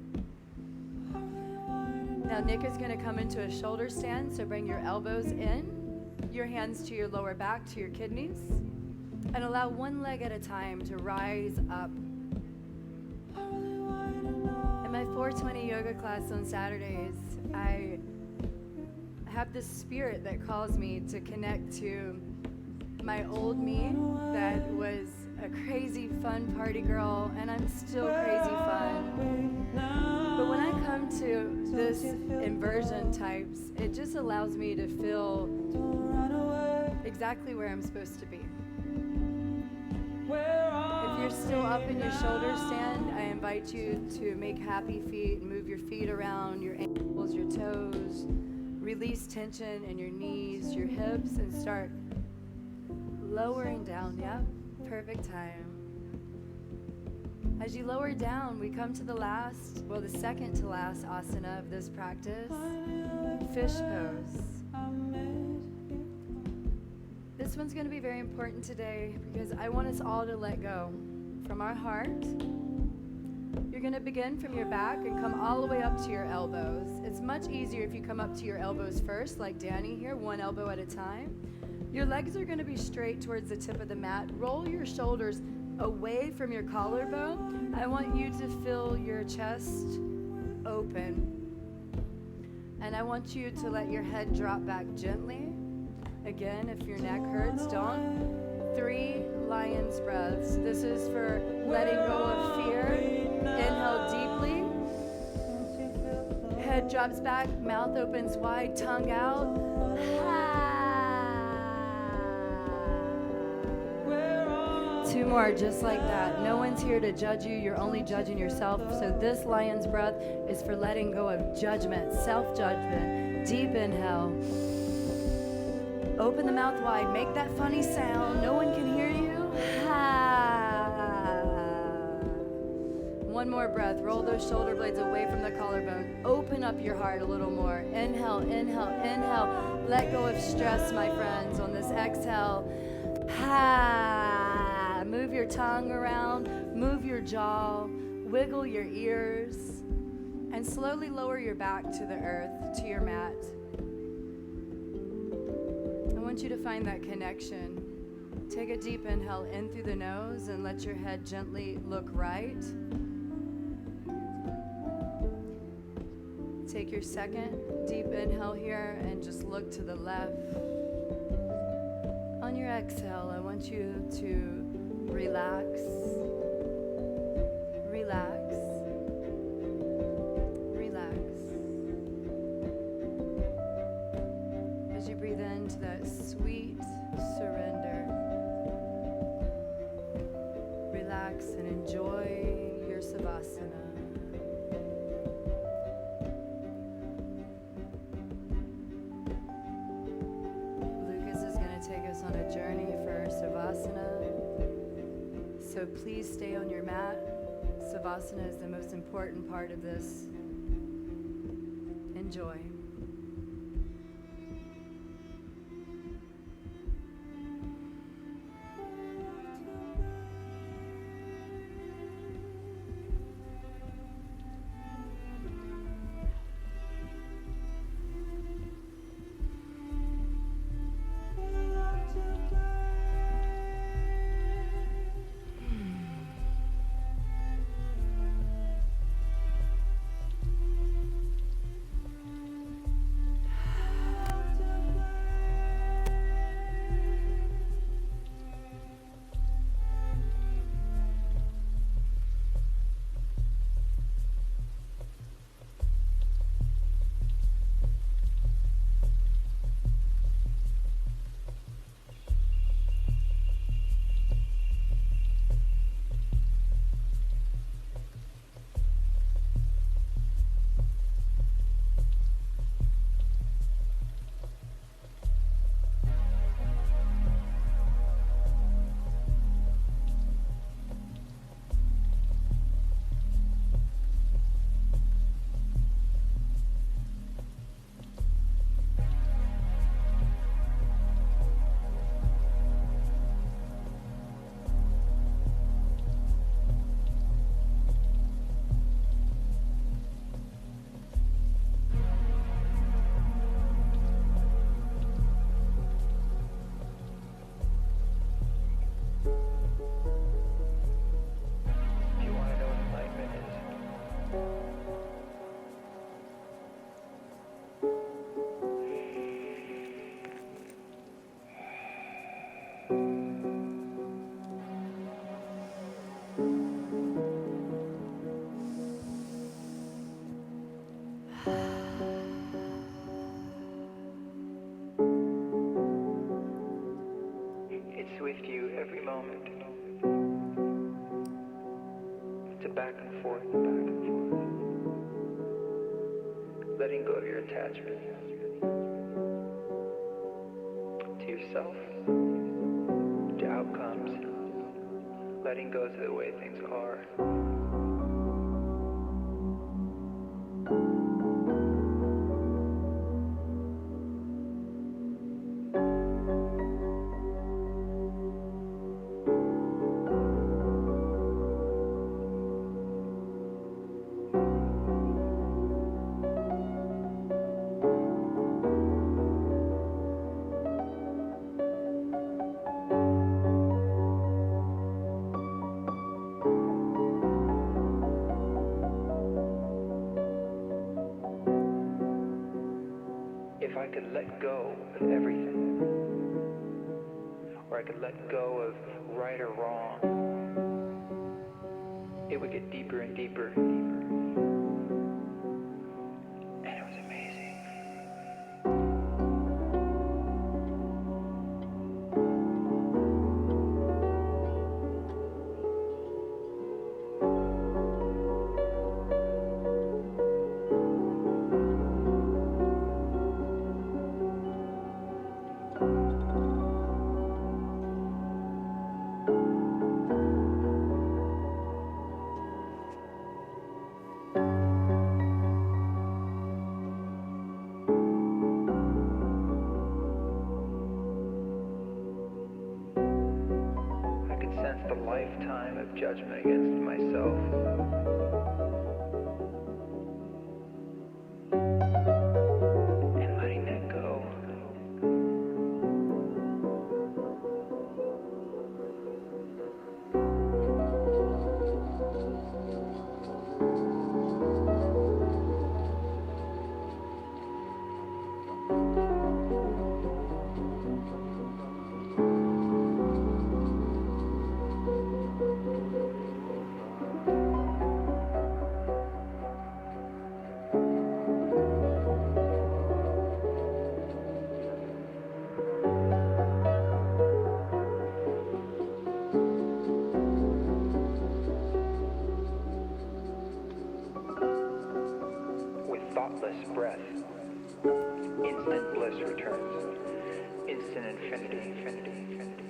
Now Nick is going to come into a shoulder stand, so bring your elbows in, your hands to your lower back, to your kidneys, and allow one leg at a time to rise up. In my 420 yoga class on Saturdays, I have this spirit that calls me to connect to my old me that was a crazy fun party girl, and I'm still crazy fun. But when I come to this inversion types, it just allows me to feel exactly where I'm supposed to be. If you're still up in your shoulder stand, I invite you to make happy feet, move your feet around, your ankles, your toes. Release tension in your knees, your hips, and start lowering down. Yep, perfect time. As you lower down, we come to the second to last asana of this practice, fish pose. This one's going to be very important today because I want us all to let go from our heart. You're going to begin from your back and come all the way up to your elbows. It's much easier if you come up to your elbows first, like Danny here, one elbow at a time. Your legs are going to be straight towards the tip of the mat. Roll your shoulders away from your collarbone. I want you to feel your chest open. And I want you to let your head drop back gently. Again, if your neck hurts, don't. 3 lion's breaths. This is for letting go of fear. Inhale deeply. Head drops back, mouth opens wide, tongue out. 2 more, just like that. No one's here to judge you. You're only judging yourself. So this lion's breath is for letting go of judgment, self-judgment. Deep inhale. Open the mouth wide. Make that funny sound. No one can hear you. One more breath. Roll those shoulder blades away from the collarbone. Open up your heart a little more. Inhale, inhale, inhale. Let go of stress, my friends, on this exhale. Ha! Move your tongue around. Move your jaw. Wiggle your ears. And slowly lower your back to the earth, to your mat. I want you to find that connection. Take a deep inhale in through the nose and let your head gently look right. Take your second deep inhale here and just look to the left. On your exhale, I want you to relax, relax, relax. As you breathe into that sweet surrender, relax and enjoy your Savasana. On a journey for Savasana. So please stay on your mat. Savasana is the most important part of this. Enjoy. With you every moment. It's a back and forth, letting go of your attachment to yourself, to outcomes, letting go to the way things are. If I could let go of everything, or I could let go of right or wrong, it would get deeper and deeper. And it was amazing. judgment against myself. And letting that go. Thoughtless breath, instant bliss returns, instant infinity, infinity, infinity.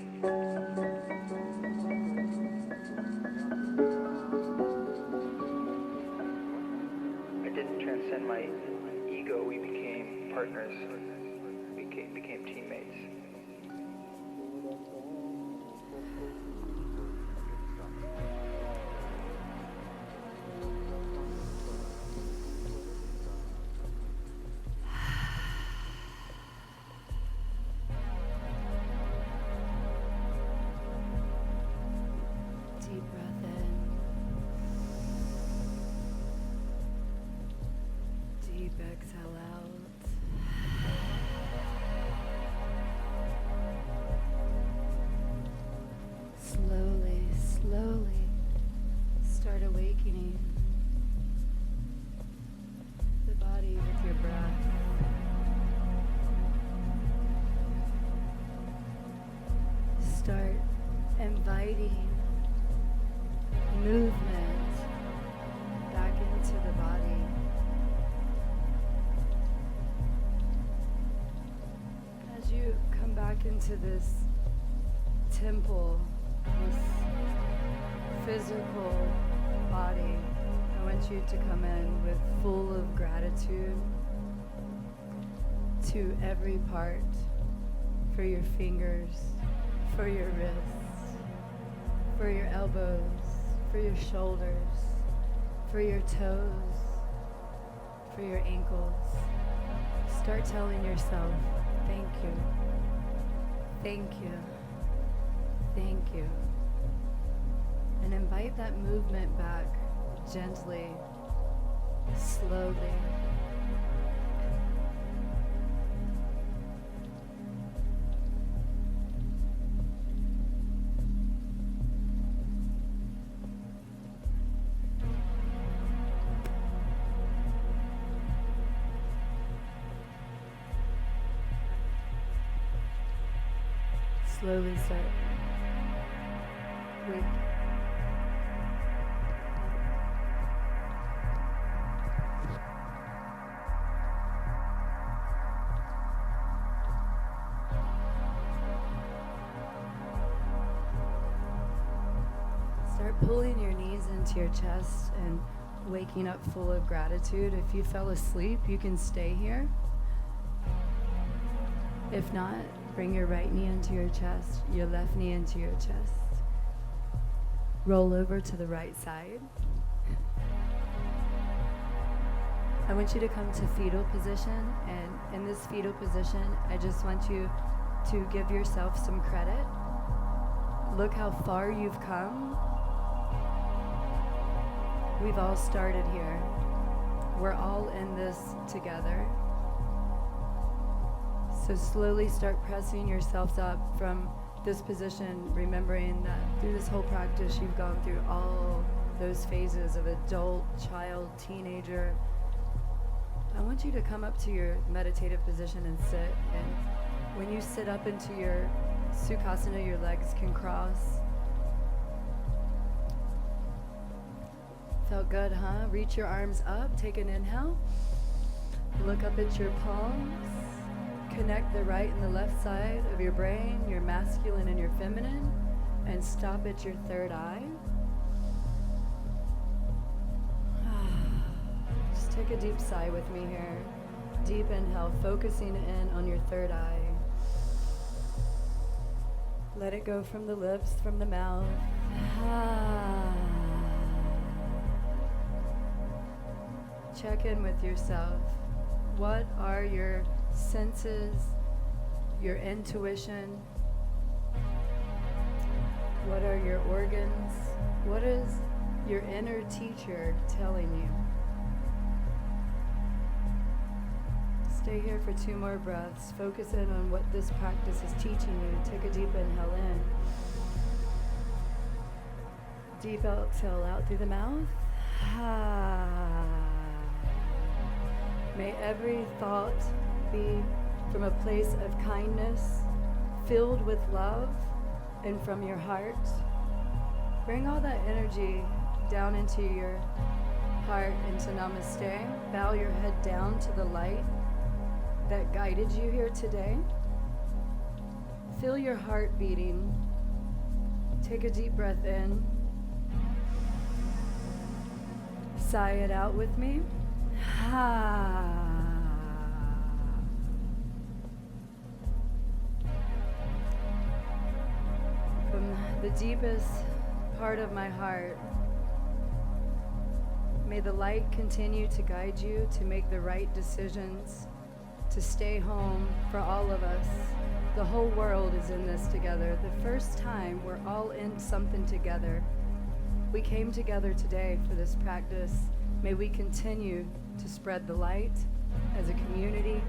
I didn't transcend my ego, we became partners, became teammates. Deep breath in. Deep exhale out. Slowly, slowly start awakening the body with your breath. Start inviting movement back into the body. As you come back into this temple, this physical body, I want you to come in with full of gratitude to every part, for your fingers, for your wrists, for your elbows, for your shoulders, for your toes, for your ankles. Start telling yourself, thank you, thank you, thank you. And invite that movement back gently, slowly. Slowly start. Wait. Start pulling your knees into your chest and waking up full of gratitude. If you fell asleep, you can stay here. If not, bring your right knee into your chest, your left knee into your chest. Roll over to the right side. I want you to come to fetal position, and in this fetal position, I just want you to give yourself some credit. Look how far you've come. We've all started here. We're all in this together. So slowly start pressing yourselves up from this position, remembering that through this whole practice, you've gone through all those phases of adult, child, teenager. I want you to come up to your meditative position and sit. And when you sit up into your Sukhasana, your legs can cross. Felt good, huh? Reach your arms up, take an inhale. Look up at your palms. Connect the right and the left side of your brain, your masculine and your feminine, and stop at your third eye. Just take a deep sigh with me here. Deep inhale, focusing in on your third eye. Let it go from the lips, from the mouth. Check in with yourself. What are your senses, your intuition? What are your organs? What is your inner teacher telling you? Stay here for 2 more breaths. Focus in on what this practice is teaching you. Take a deep inhale in. Deep exhale out through the mouth. May every thought be from a place of kindness, filled with love, and from your heart. Bring all that energy down into your heart, into namaste. Bow your head down to the light that guided you here today. Feel your heart beating. Take a deep breath in. Sigh it out with me. From the deepest part of my heart, may the light continue to guide you to make the right decisions, to stay home for all of us. The whole world is in this together. The first time we're all in something together. We came together today for this practice. May we continue to spread the light as a community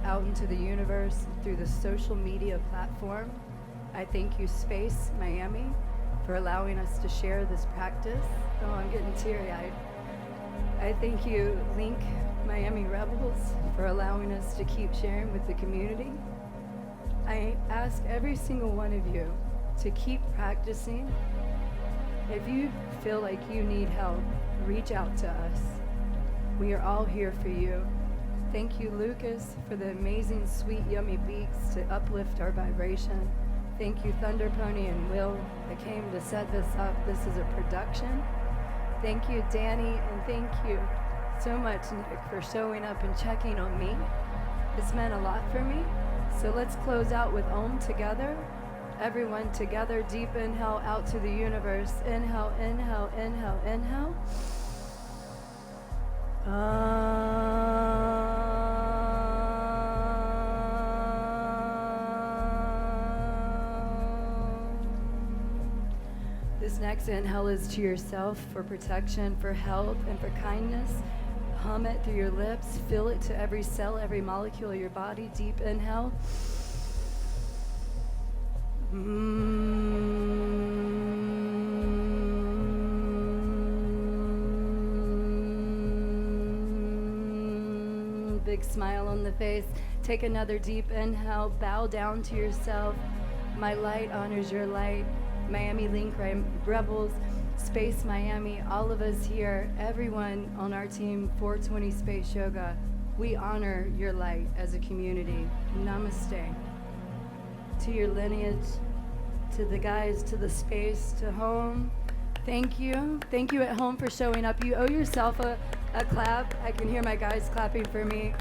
out into the universe through the social media platform. I thank you, Space Miami, for allowing us to share this practice. Oh, I'm getting teary-eyed. I thank you, Link Miami Rebels, for allowing us to keep sharing with the community. I ask every single one of you to keep practicing. If you feel like you need help, reach out to us. We are all here for you. Thank you, Lucas, for the amazing, sweet, yummy beats to uplift our vibration. Thank you, Thunder Pony and Will, that came to set this up. This is a production. Thank you, Danny, and thank you so much, Nick, for showing up and checking on me. This meant a lot for me. So let's close out with Om together. Everyone together, deep inhale out to the universe. Inhale, inhale, inhale, inhale. This next inhale is to yourself for protection, for health, and for kindness. Hum it through your lips. Feel it to every cell, every molecule of your body. Deep inhale. Big smile on the face. Take another deep inhale. Bow down to yourself. My light honors your light. Miami Link Rebels, Space Miami, all of us here, everyone on our team, 420 Space Yoga, we honor your light as a community. Namaste. To your lineage, to the guys, to the space, to home, thank you. Thank you at home for showing up. You owe yourself a clap. I can hear my guys clapping for me.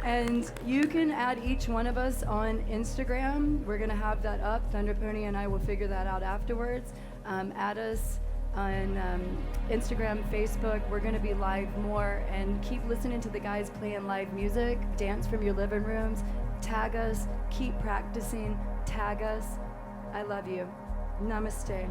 And you can add each one of us on Instagram. We're gonna have that up. Thunder Pony and I will figure that out afterwards. Add us on Instagram, Facebook. We're gonna be live more, and keep listening to the guys playing live music. Dance from your living rooms. Tag us, keep practicing, tag us. I love you. Namaste.